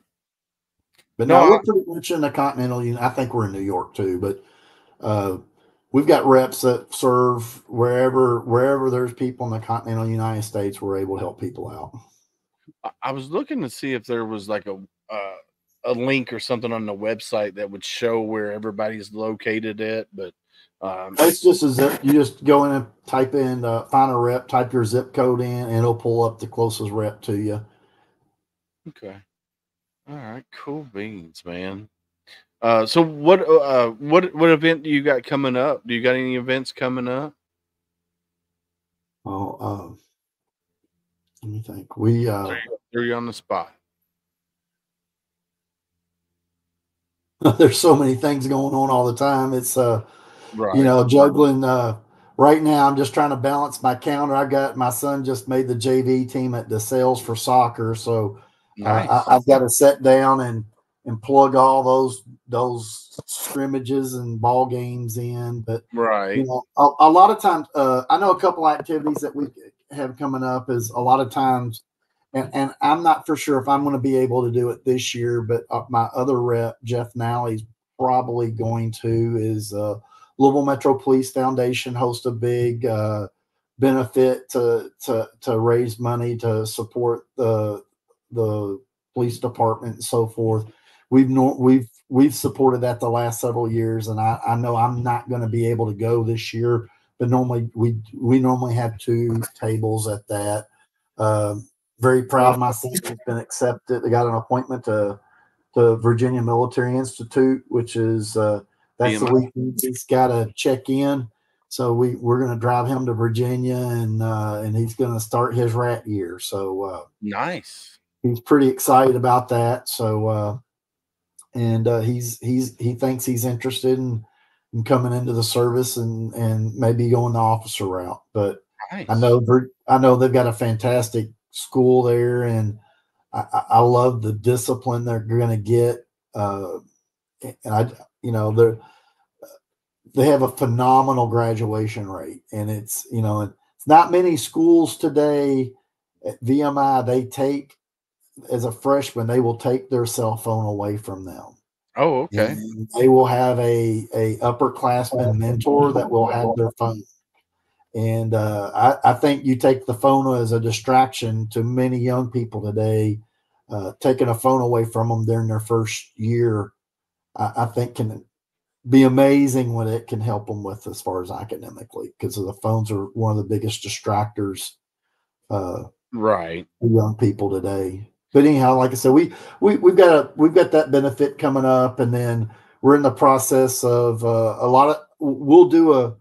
no, we're pretty much in the continental. I think we're in New York too, but we've got reps that serve wherever there's people in the continental United States. We're able to help people out. I was looking to see if there was like a link or something on the website that would show where everybody's located at, but it's just a zip. You just go in and type in find a rep, type your zip code in, and it'll pull up the closest rep to you. Okay. All right. Cool beans, man. So what event do you got coming up? Do you got any events coming up? Oh, let me think. Threw you on the spot. There's so many things going on all the time. It's right. Juggling. Right now, I'm just trying to balance my calendar. I got my son just made the JV team at the Sales for Soccer, so nice. I've got to sit down and plug all those scrimmages and ball games in. But right, a lot of times, I know a couple activities that we have coming up is a lot of times. And I'm not for sure if I'm going to be able to do it this year, but my other rep, Jeff Nally's probably going to, is Louisville Metro Police Foundation host a big benefit to raise money to support the police department and so forth. We've supported that the last several years, and I know I'm not going to be able to go this year, but normally we normally have 2 tables at that. Very proud of my son. He's been accepted. They got an appointment to Virginia Military Institute, which is that's the week he's got to check in. So we're going to drive him to Virginia, and he's going to start his rat year. So nice. He's pretty excited about that. So he thinks he's interested in coming into the service and maybe going the officer route. But nice. I know they've got a fantastic school there, and I love the discipline they're going to get. And they have a phenomenal graduation rate, and it's not many schools today at VMI. They take, as a freshman, they will take their cell phone away from them. Oh, okay. And they will have a upperclassman mentor that will have their phone. And I think you take the phone as a distraction to many young people today. Taking a phone away from them during their first year, I think can be amazing what it can help them with as far as academically, because the phones are one of the biggest distractors Right. for young people today. But anyhow, like I said, we've got that benefit coming up, and then we're in the process of a lot of we'll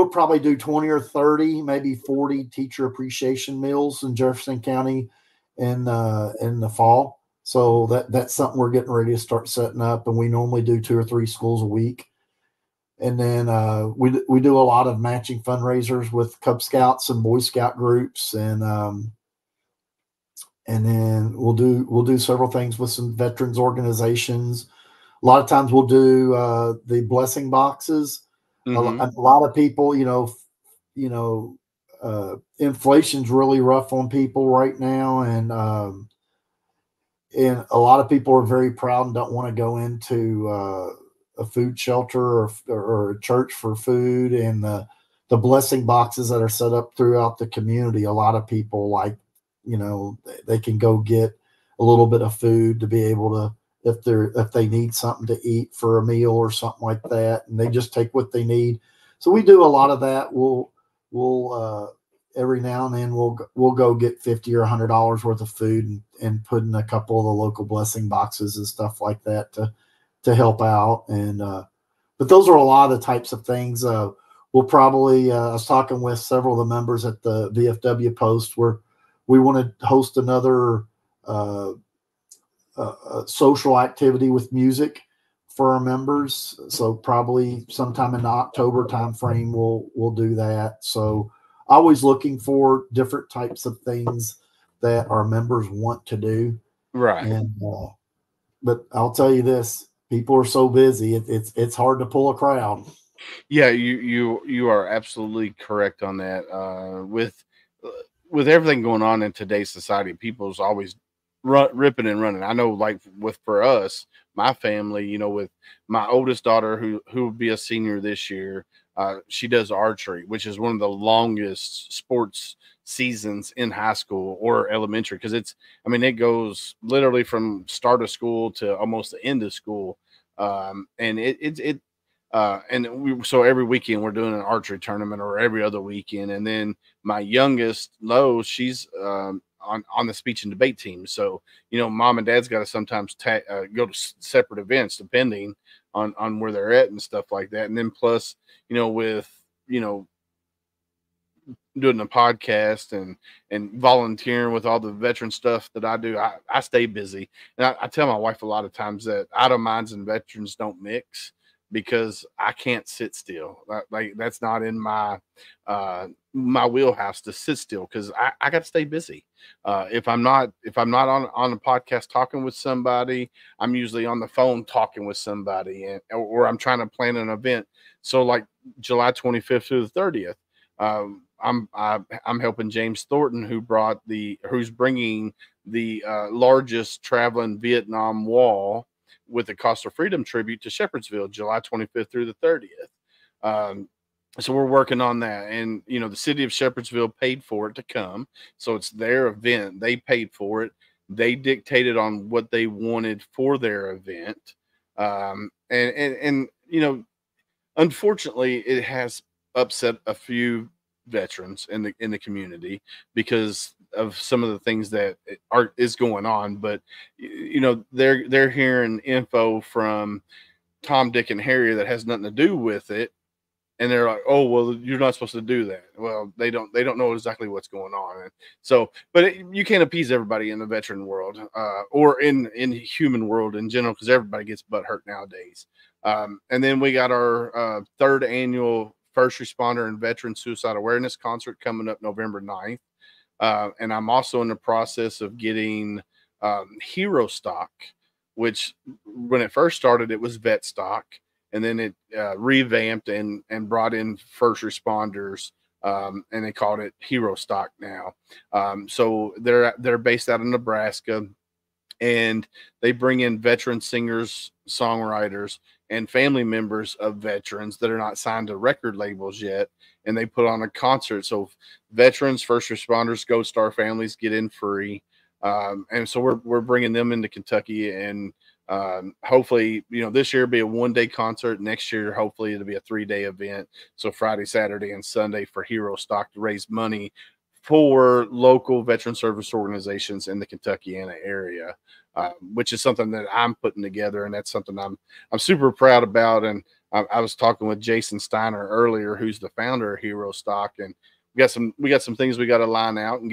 probably do 20 or 30, maybe 40 teacher appreciation meals in Jefferson County in the fall. So that's something we're getting ready to start setting up, and we normally do 2 or 3 schools a week. And then we do a lot of matching fundraisers with Cub Scouts and Boy Scout groups, and then we'll do several things with some veterans organizations. A lot of times we'll do the blessing boxes. Mm-hmm. A lot of people, inflation's really rough on people right now, and a lot of people are very proud and don't want to go into a food shelter or a church for food. And the blessing boxes that are set up throughout the community, a lot of people they can go get a little bit of food to be able to, if they need something to eat for a meal or something like that, and they just take what they need. So we do a lot of that. We'll every now and then we'll go get $50 or $100 worth of food and put in a couple of the local blessing boxes and stuff like that to help out. And but those are a lot of the types of things. We'll probably I was talking with several of the members at the VFW Post where we want to host another social activity with music for our members. So probably sometime in the October timeframe, we'll do that. So always looking for different types of things that our members want to do. Right. And but I'll tell you this: people are so busy; it's hard to pull a crowd. Yeah, you are absolutely correct on that. Uh, with everything going on in today's society, people's always ripping and running. I know, like for us, my family, with my oldest daughter who will be a senior this year. She does archery, which is one of the longest sports seasons in high school or elementary, because it goes literally from start of school to almost the end of school. And so every weekend we're doing an archery tournament, or every other weekend. And then my youngest Lo, she's on the speech and debate team. So mom and dad's got to sometimes go to separate events depending on where they're at and stuff like that. And then plus with doing a podcast and volunteering with all the veteran stuff that I do, I stay busy. And I tell my wife a lot of times that idle minds and veterans don't mix, because I can't sit still. Like that's not in my my wheelhouse to sit still, because I got to stay busy. If I'm not on a podcast talking with somebody, I'm usually on the phone talking with somebody, or I'm trying to plan an event. So like July 25th through the 30th, I'm helping James Thornton, who's bringing the largest traveling Vietnam wall with the Cost of Freedom tribute to Shepherdsville, July 25th through the 30th. So we're working on that, and the city of Shepherdsville paid for it to come, so it's their event. They paid for it. They dictated on what they wanted for their event, and unfortunately, it has upset a few veterans in the community because of some of the things that is going on. But they're hearing info from Tom, Dick, and Harry that has nothing to do with it, and they're like, "Oh, well, you're not supposed to do that." Well, they don't know exactly what's going on. And so, but you can't appease everybody in the veteran world, or in human world in general, because everybody gets butt hurt nowadays. And then we got our third annual First Responder and Veteran Suicide Awareness Concert coming up November 9th. And I'm also in the process of getting Hero Stock, which when it first started, it was Vet Stock, and then it revamped and brought in first responders, and they called it Hero Stock now. So they're based out of Nebraska. and they bring in veteran singers, songwriters, and family members of veterans that are not signed to record labels yet, and they put on a concert. So veterans, first responders, Gold Star families get in free, and so we're bringing them into Kentucky, and hopefully, this year will be a 1-day concert. Next year, hopefully, it'll be a 3-day event. So Friday, Saturday, and Sunday for Hero Stock to raise money for local veteran service organizations in the Kentuckiana area, which is something that I'm putting together, and that's something I'm super proud about. And I was talking with Jason Steiner earlier, who's the founder of Hero Stock, and we got some things we got to line out and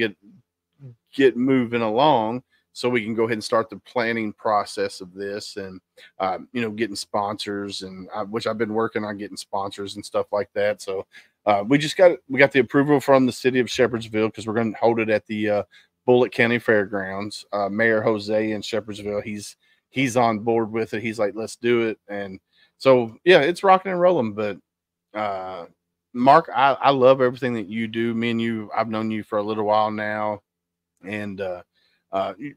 get moving along, so we can go ahead and start the planning process of this, and getting sponsors, and which I've been working on getting sponsors and stuff like that. So we got the approval from the city of Shepherdsville, because we're going to hold it at the Bullitt County Fairgrounds. Mayor Jose in Shepherdsville, he's on board with it. He's like, let's do it. And so yeah, it's rocking and rolling. But Mark, I love everything that you do. Me and you, I've known you for a little while now, and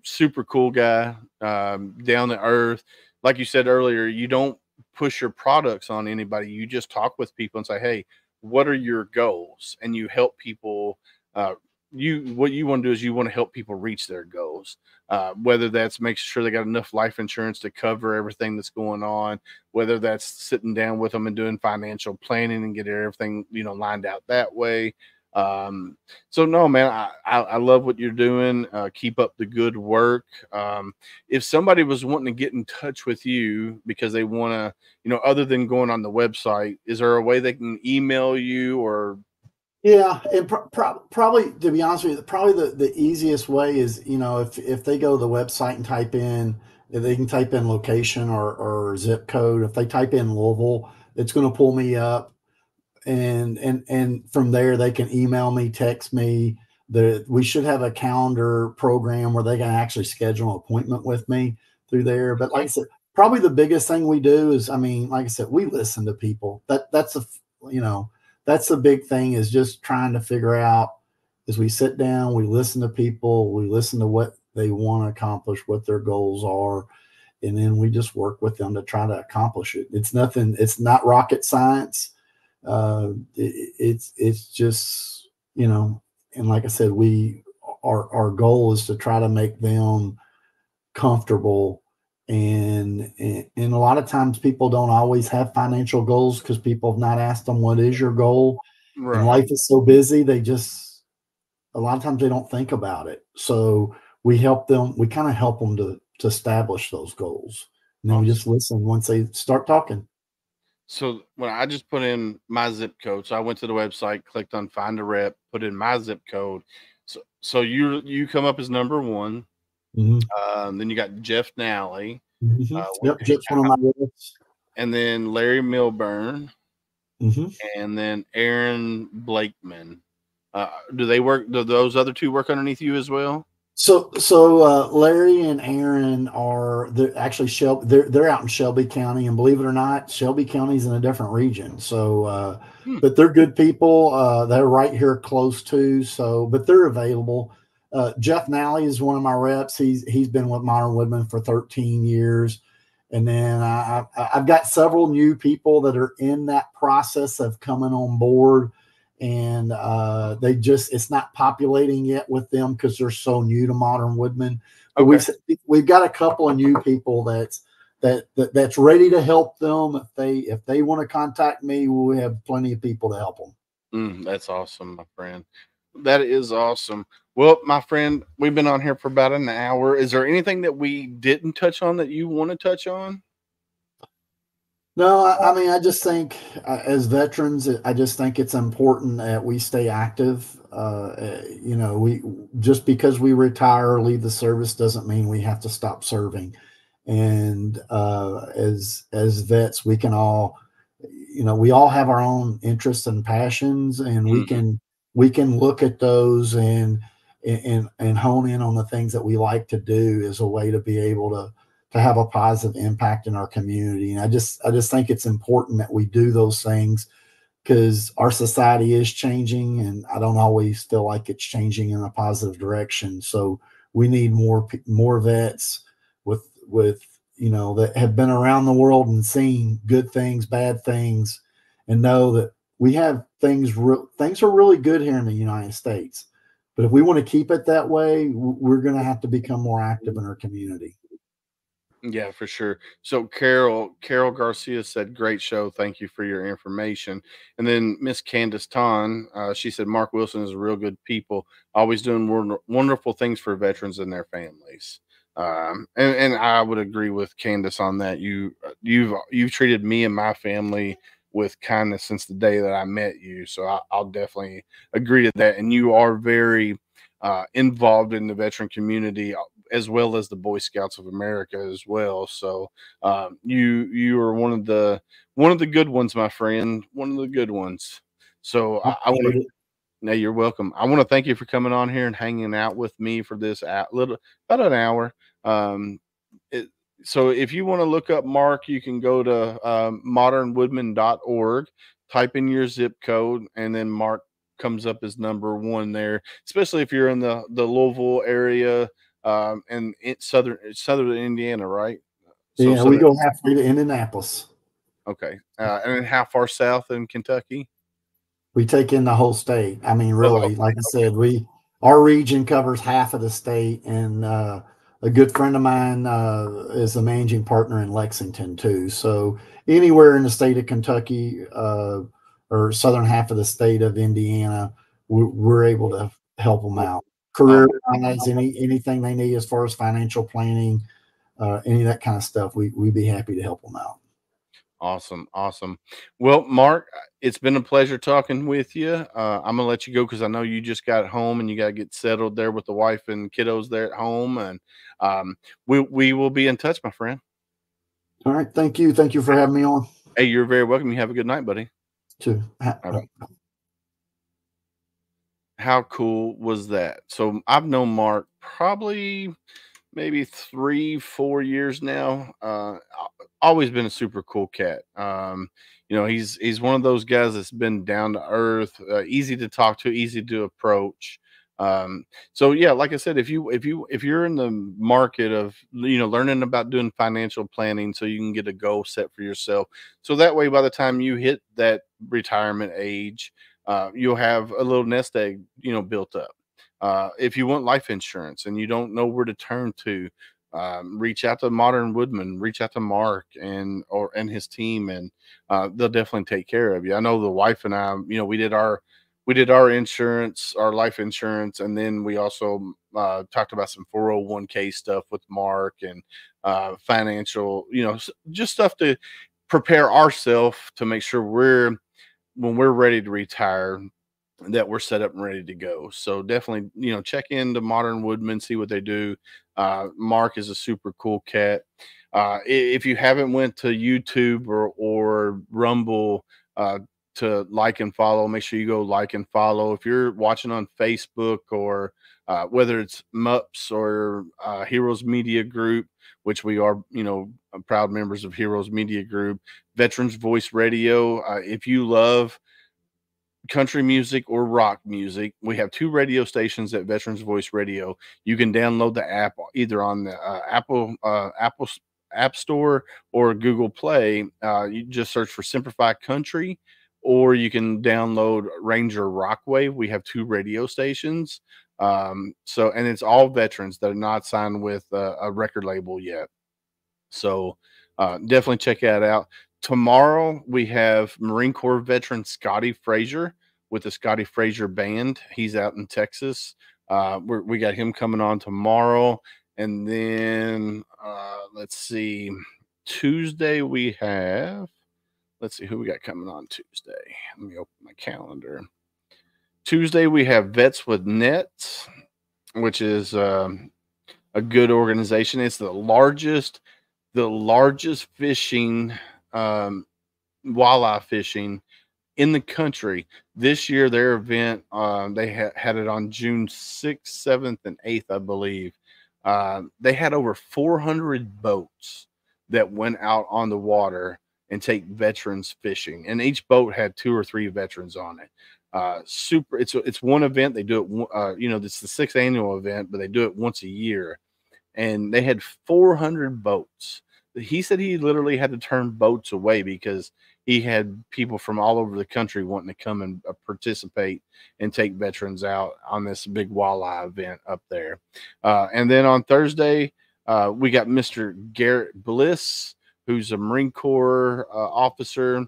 super cool guy, down to earth. Like you said earlier, you don't push your products on anybody. You just talk with people and say, hey, what are your goals? And you help people. What you want to do is you want to help people reach their goals, whether that's making sure they got enough life insurance to cover everything that's going on, whether that's sitting down with them and doing financial planning and getting everything lined out that way. So no, man, I love what you're doing. Keep up the good work. If somebody was wanting to get in touch with you because they want to, other than going on the website, is there a way they can email you or? Yeah, and probably, to be honest with you, probably the easiest way is, if they go to the website and type in, if they can type in location or zip code. If they type in Louisville, it's going to pull me up. And from there they can email me, text me. We should have a calendar program where they can actually schedule an appointment with me through there. But like I said, probably the biggest thing we do is, like I said, we listen to people. That's the big thing, is just trying to figure out, as we sit down, we listen to people, we listen to what they want to accomplish, what their goals are, and then we just work with them to try to accomplish it. It's not rocket science. It's just, and like I said, our goal is to try to make them comfortable. And a lot of times people don't always have financial goals because people have not asked them, what is your goal? Right. And life is so busy. A lot of times they don't think about it. So we kind of help them to establish those goals. And then we just listen once they start talking. So when I just put in my zip code, so I went to the website, clicked on find a rep, put in my zip code. So you come up as number one. Mm-hmm. Then you got Jeff Nally. Mm-hmm. Yep, Jeff's one of my reps. And then Larry Milburn. Mm-hmm. And then Aaron Blakeman. Do those other two work underneath you as well? So Larry and Aaron they're actually they're out in Shelby County, and believe it or not, Shelby County's in a different region. So, but they're good people. They're right here close to. So, but they're available. Jeff Nally is one of my reps. He's been with Modern Woodmen for 13 years, and then I've got several new people that are in that process of coming on board. And it's not populating yet with them because they're so new to Modern Woodmen. But we've got a couple of new people that's ready to help them. If they want to contact me, we have plenty of people to help them. That's awesome, my friend. That is awesome. Well, my friend, we've been on here for about an hour. Is there anything that we didn't touch on that you want to touch on? No, I just think as veterans, I just think it's important that we stay active. We just because we retire or leave the service doesn't mean we have to stop serving. And as vets, we can all, we all have our own interests and passions, and we can look at those and hone in on the things that we like to do as a way to be able to have a positive impact in our community. And I just think it's important that we do those things, because our society is changing, and I don't always feel like it's changing in a positive direction. So we need more vets with that have been around the world and seen good things, bad things, and know that we have things are really good here in the United States. But if we want to keep it that way, we're going to have to become more active in our community. Yeah, for sure. So Carol Garcia said, "Great show. Thank you for your information." And then Miss Candace Ton, she said, "Mark Wilson is a real good people, always doing wonderful things for veterans and their families." And I would agree with Candace on that. You've treated me and my family with kindness since the day that I met you. So I'll definitely agree to that. And you are very involved in the veteran community, as well as the Boy Scouts of America as well. So you are one of the good ones, my friend, one of the good ones. So I want to. No, you're welcome. I want to thank you for coming on here and hanging out with me for this little about an hour. Um, so if you want to look up Mark, you can go to modernwoodmen.org, type in your zip code, and then Mark comes up as #1 there, especially if you're in the Louisville area, and southern Indiana, right? So Yeah, we go halfway to Indianapolis. Okay. And then how far south in Kentucky? We take in the whole state. I mean, really, like I said, our region covers half of the state, and a good friend of mine is a managing partner in Lexington too. So anywhere in the state of Kentucky or southern half of the state of Indiana, we're able to help them out. Career wise, anything they need as far as financial planning, any of that kind of stuff, we'd be happy to help them out. Awesome. Awesome. Well, Mark, it's been a pleasure talking with you. I'm gonna let you go because I know you just got home and you got to get settled there with the wife and kiddos there at home. And we will be in touch, my friend. All right. Thank you. Thank you for having me on. Hey, you're very welcome. You have a good night, buddy. Too. How cool was that? So I've known Mark probably maybe 3-4 years now. Always been a super cool cat. He's one of those guys that's been down to earth, easy to talk to, easy to approach. So yeah, like I said, if you're in the market of learning about doing financial planning, so you can get a goal set for yourself, so that way by the time you hit that retirement age, you'll have a little nest egg built up. If you want life insurance and you don't know where to turn to, reach out to Modern Woodmen, reach out to Mark and his team, and they'll definitely take care of you. I know the wife and I, we did our insurance, our life insurance, and then we also talked about some 401k stuff with Mark and financial, just stuff to prepare ourselves to make sure when we're ready to retire, that we're set up and ready to go. So definitely, check into Modern Woodmen, see what they do. Mark is a super cool cat. If you haven't went to YouTube or Rumble to like and follow, make sure you go like and follow. If you're watching on Facebook or whether it's MUPS or Heroes Media Group, which we are, proud members of Heroes Media Group, Veterans Voice Radio. If you love country music or rock music, we have 2 radio stations at Veterans Voice Radio. You can download the app either on the Apple App Store or Google Play. You just search for Simplify Country, or you can download Ranger Rockwave. We have 2 radio stations. And it's all veterans that are not signed with a record label yet. So definitely check that out. Tomorrow we have Marine Corps veteran Scotty Frazier with the Scotty Frazier Band. He's out in Texas. We got him coming on tomorrow. And then let's see, Tuesday we have, let's see who we got coming on Tuesday. Let me open my calendar. Tuesday we have Vets with Nets, which is a good organization. It's the largest fishing, walleye fishing in the country. This year, their event, they had it on June 6th, 7th, and 8th, I believe. They had over 400 boats that went out on the water and take veterans fishing, and each boat had 2 or 3 veterans on it. It's one event. They do it. It's the 6th annual event, but they do it once a year. and they had 400 boats. He said he literally had to turn boats away because he had people from all over the country wanting to come and participate and take veterans out on this big walleye event up there. And then on Thursday, we got Mr. Garrett Bliss, who's a Marine Corps officer.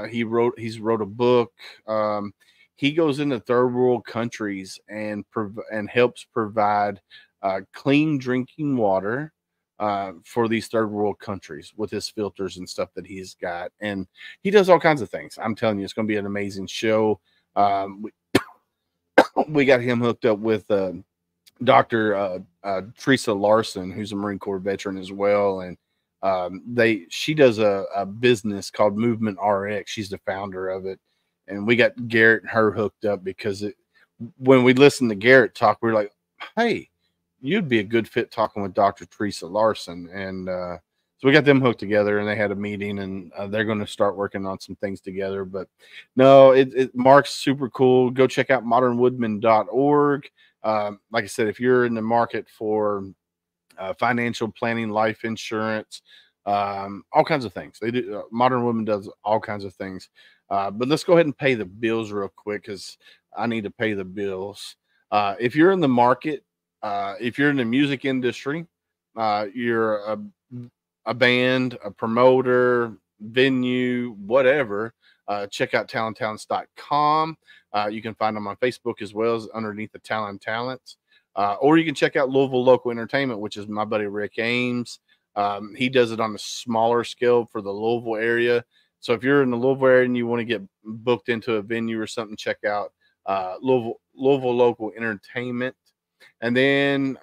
He's wrote a book. He goes into third world countries and helps provide clean drinking water for these third world countries with his filters and stuff that he's got. And he does all kinds of things. I'm telling you, it's going to be an amazing show. We got him hooked up with Dr. Teresa Larson, who's a Marine Corps veteran as well. And she does a business called Movement RX. She's the founder of it. And we got Garrett and her hooked up because when we listened to Garrett talk, we were like, hey, you'd be a good fit talking with Dr. Teresa Larson. And so we got them hooked together, and they had a meeting, and they're going to start working on some things together. But no, Mark's super cool. Go check out modernwoodmen.org. Like I said, if you're in the market for financial planning, life insurance, all kinds of things. They do. Modern Woodmen does all kinds of things. But let's go ahead and pay the bills real quick because I need to pay the bills. If you're in the market, if you're in the music industry, you're a band, a promoter, venue, whatever, check out talenttalents.com. You can find them on Facebook as well as underneath the Talents. Or you can check out Louisville Local Entertainment, which is my buddy Rick Ames. He does it on a smaller scale for the Louisville area. So if you're in the Louisville area and you want to get booked into a venue or something, check out Louisville Local Entertainment. And then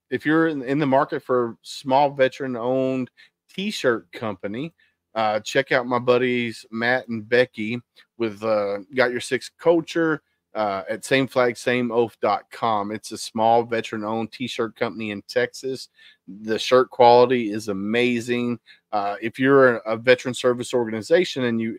if you're in the market for small veteran-owned T-shirt company, check out my buddies Matt and Becky with Got Your Six Culture at sameflagsameoath.com. It's a small veteran-owned T-shirt company in Texas. The shirt quality is amazing. If you're a veteran service organization and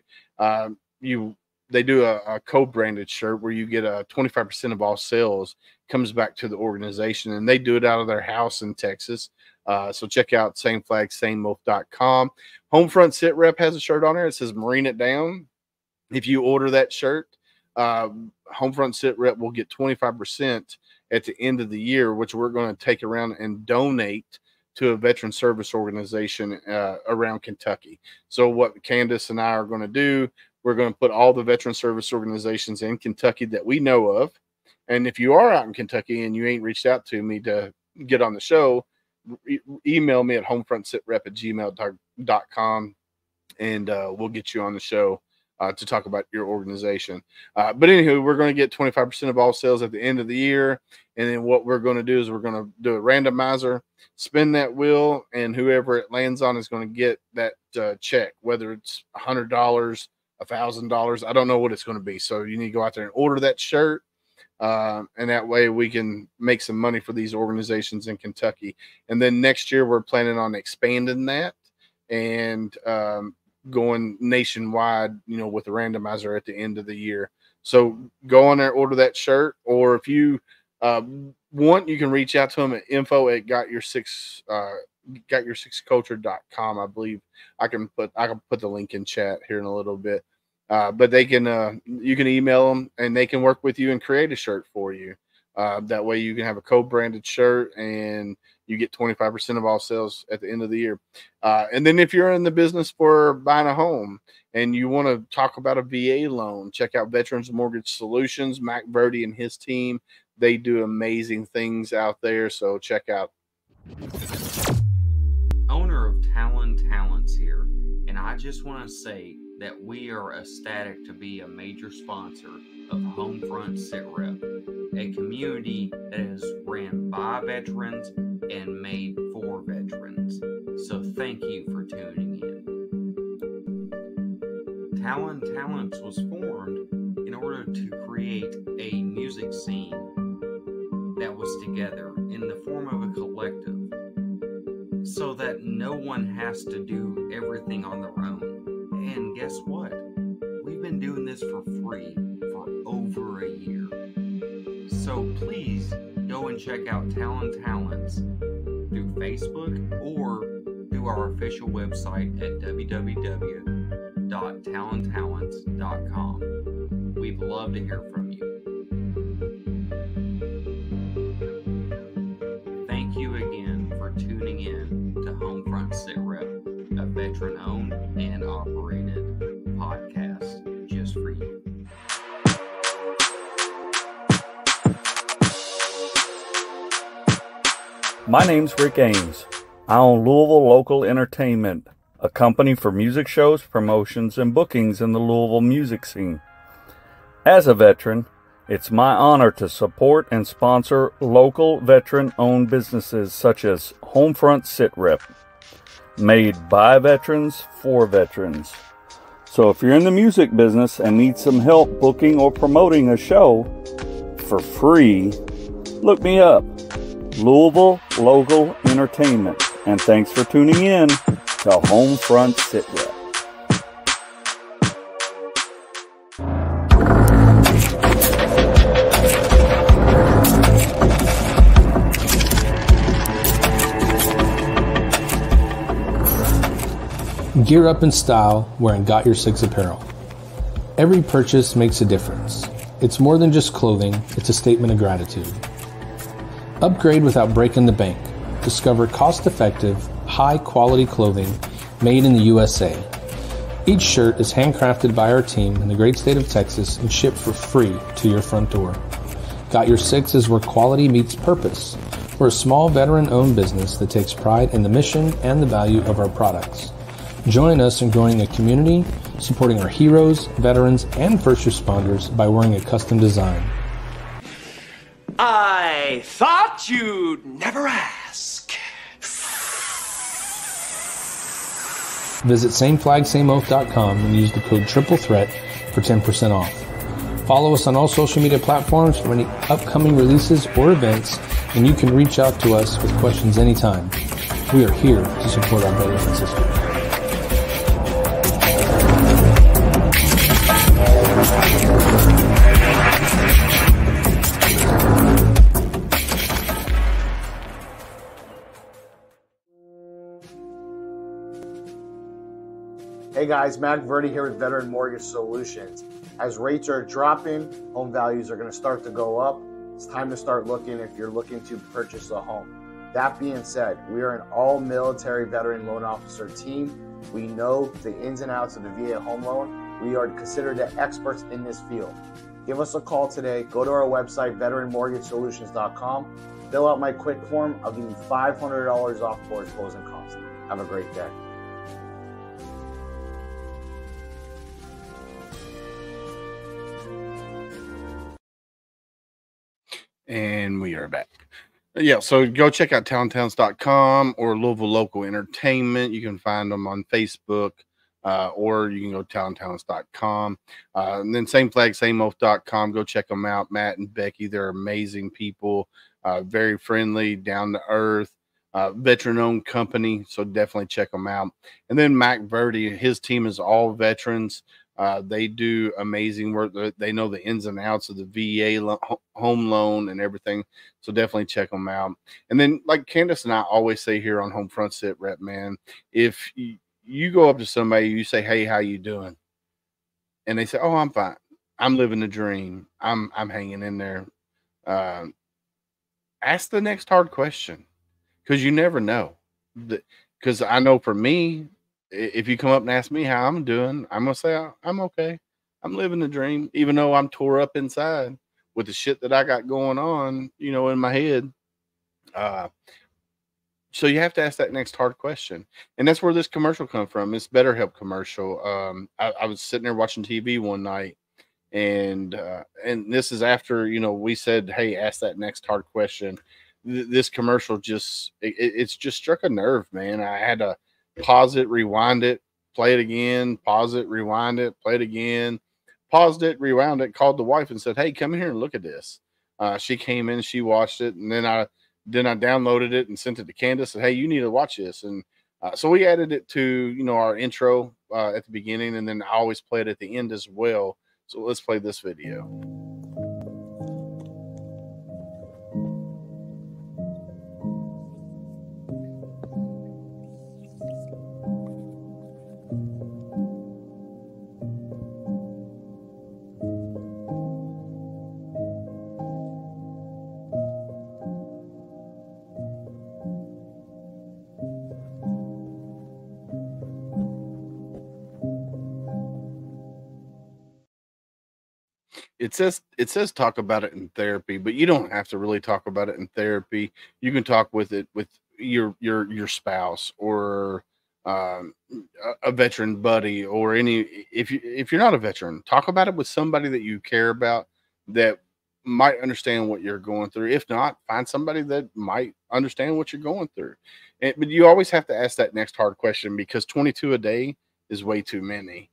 they do a co-branded shirt where you get 25% of all sales comes back to the organization, and they do it out of their house in Texas. So check out sameflagsameoath.com. HomeFront Sitrep has a shirt on there. It says Marine It Down. If you order that shirt, HomeFront Sitrep will get 25% at the end of the year, which we're going to take around and donate to a veteran service organization around Kentucky. So what Candace and I are going to do, we're going to put all the veteran service organizations in Kentucky that we know of. And if you are out in Kentucky and you ain't reached out to me to get on the show, email me at homefrontsitrep@gmail.com, and we'll get you on the show to talk about your organization. But anywho, we're going to get 25% of all sales at the end of the year. And then what we're going to do is we're going to do a randomizer, spin that wheel, and whoever it lands on is going to get that check, whether it's $100, $1,000. I don't know what it's going to be. So you need to go out there and order that shirt. And that way we can make some money for these organizations in Kentucky. And then next year we're planning on expanding that and going nationwide, with the randomizer at the end of the year. So go on there, order that shirt, or if you want, you can reach out to them at info@gotyoursixculture.com. I believe I can put the link in chat here in a little bit. But you can email them and they can work with you and create a shirt for you. That way you can have a co-branded shirt and you get 25% of all sales at the end of the year. And then if you're in the business for buying a home and you want to talk about a VA loan, check out Veterans Mortgage Solutions. Mac Verdi and his team, they do amazing things out there. So check out. Owner of Talents here, and I just want to say that we are ecstatic to be a major sponsor of HomeFront Sitrep, a community that is ran by veterans and made for veterans. So thank you for tuning in. Talents was formed in order to create a music scene that was together in the form of a collective, so that no one has to do everything on their own. And guess what? We've been doing this for free for over a year. So please go and check out Talents through Facebook or through our official website at www.talontalents.com. We'd love to hear from you. Thank you again for tuning in to HomeFront Sitrep, a veteran-owned and operated podcast just for you. My name's Rick Ames. I own Louisville Local Entertainment, a company for music shows, promotions, and bookings in the Louisville music scene. As a veteran, it's my honor to support and sponsor local veteran-owned businesses such as HomeFront Sitrep, made by veterans for veterans. So if you're in the music business and need some help booking or promoting a show for free, look me up. Louisville Local Entertainment. And thanks for tuning in to HomeFront Sitrep. Gear up in style wearing Got Your Six apparel. Every purchase makes a difference. It's more than just clothing, it's a statement of gratitude. Upgrade without breaking the bank. Discover cost-effective, high-quality clothing made in the USA. Each shirt is handcrafted by our team in the great state of Texas and shipped for free to your front door. Got Your Six is where quality meets purpose. We're a small veteran-owned business that takes pride in the mission and the value of our products. Join us in growing a community, supporting our heroes, veterans, and first responders by wearing a custom design. I thought you'd never ask. Visit sameflagsameoath.com and use the code TRIPLETHREAT for 10% off. Follow us on all social media platforms for any upcoming releases or events, and you can reach out to us with questions anytime. We are here to support our brothers and sisters. Hey guys, Mac Verdi here with Veteran Mortgage Solutions. As rates are dropping, home values are going to start to go up. It's time to start looking if you're looking to purchase a home. That being said, we are an all-military veteran loan officer team. We know the ins and outs of the VA home loan. We are considered the experts in this field. Give us a call today. Go to our website, veteranmortgagesolutions.com. Fill out my quick form. I'll give you $500 off towards closing costs. Have a great day. And we are back. Yeah, so go check out talontalents.com or Louisville Local Entertainment. You can find them on Facebook, or you can go to talontalents.com. And then sameflagsameoath.com. Go check them out. Matt and Becky, they're amazing people, very friendly, down to earth, veteran-owned company. So definitely check them out. And then Mac Verdi, his team is all veterans. They do amazing work. They know the ins and outs of the VA home loan and everything. So definitely check them out. And then, like Candace and I always say here on HomeFront Sitrep, man, if you go up to somebody, you say, "Hey, how you doing?" And they say, "Oh, I'm fine. I'm living the dream. I'm hanging in there." Ask the next hard question, because you never know. Because I know for me, if you come up and ask me how I'm doing, I'm going to say, I'm okay. I'm living the dream, even though I'm tore up inside with the shit that I got going on, in my head. So you have to ask that next hard question. And that's where this commercial comes from. It's BetterHelp commercial. I was sitting there watching TV one night, and this is after, we said, hey, ask that next hard question. This commercial it's just struck a nerve, man. I had to pause it, rewind it, play it again, pause it, rewind it, play it again, paused it, rewound it, called the wife and said, hey, come here and look at this. She came in, she watched it, and then I downloaded it and sent it to Candace, said, hey, you need to watch this. And so we added it to, our intro at the beginning, and then I always play it at the end as well. So let's play this video. It says talk about it in therapy, but you don't have to really talk about it in therapy. You can talk with your spouse, or a veteran buddy, or if you're not a veteran, talk about it with somebody that you care about, that might understand what you're going through. If not, find somebody that might understand what you're going through. But you always have to ask that next hard question, because 22 a day is way too many.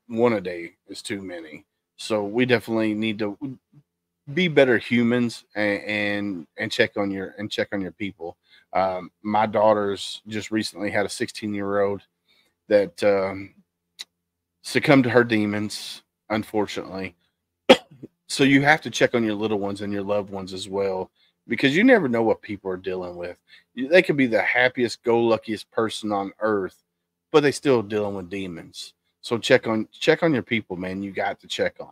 One a day is too many. So we definitely need to be better humans, and check on your people. My daughter's just recently had a 16-year-old that succumbed to her demons, unfortunately. So you have to check on your little ones and your loved ones as well, because you never know what people are dealing with. They could be the happiest, luckiest person on earth, but they still dealing with demons. So check on your people, man. You got to check on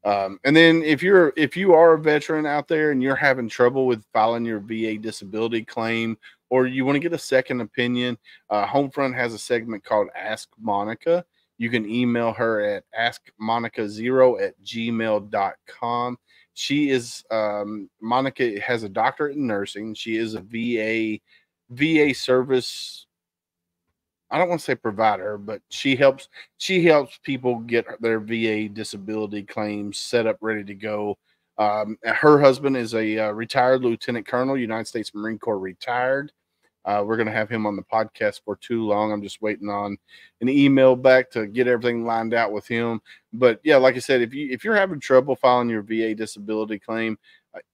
them. And then if you are a veteran out there and you're having trouble with filing your VA disability claim, or you want to get a second opinion, Homefront has a segment called Ask Monica. You can email her at askmonica0@gmail.com. She is Monica has a doctorate in nursing. She is a VA service. I don't want to say provider, but she helps people get their VA disability claims set up, ready to go. Her husband is a retired lieutenant colonel, United States Marine Corps, retired. We're going to have him on the podcast for too long. I'm just waiting on an email back to get everything lined out with him. But yeah, like I said, if you're having trouble filing your VA disability claim,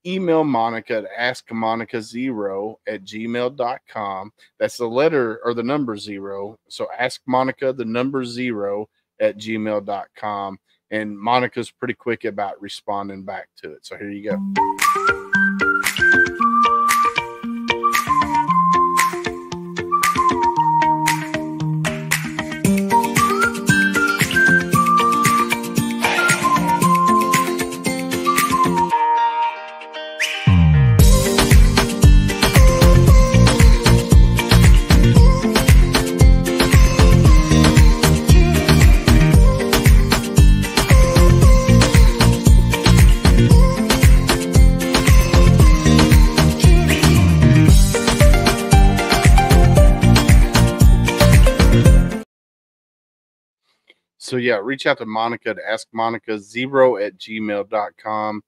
email Monica at askmonica0@gmail.com. That's the letter or the number 0. So ask Monica, the number 0@gmail.com. And Monica's pretty quick about responding back to it. So here you go. So yeah, reach out to Monica to ask Monica0@gmail.com.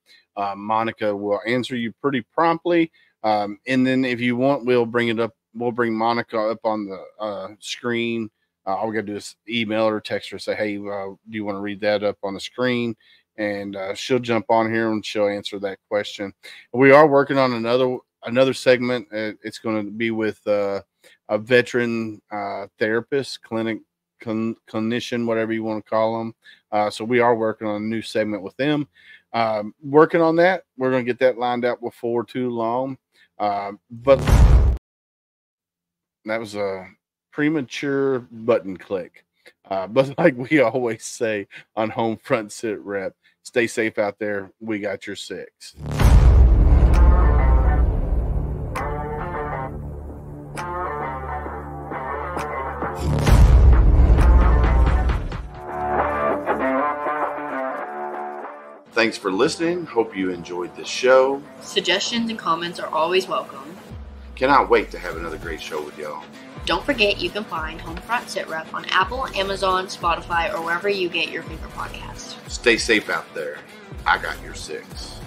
Monica will answer you pretty promptly. And then if you want, we'll bring Monica up on the screen. All we got to do is email her, text her, say, hey, do you want to read that up on the screen? And she'll jump on here and she'll answer that question. We are working on another segment. It's going to be with a veteran therapist, clinician, whatever you want to call them. So we are working on a new segment with them. Working on that. We're going to get that lined out before too long. But that was a premature button click. But like we always say on Homefront Sitrep, stay safe out there. We got your 6. Thanks for listening. Hope you enjoyed this show. Suggestions and comments are always welcome. Cannot wait to have another great show with y'all. Don't forget you can find HomeFront Sitrep on Apple, Amazon, Spotify, or wherever you get your favorite podcasts. Stay safe out there. I got your 6.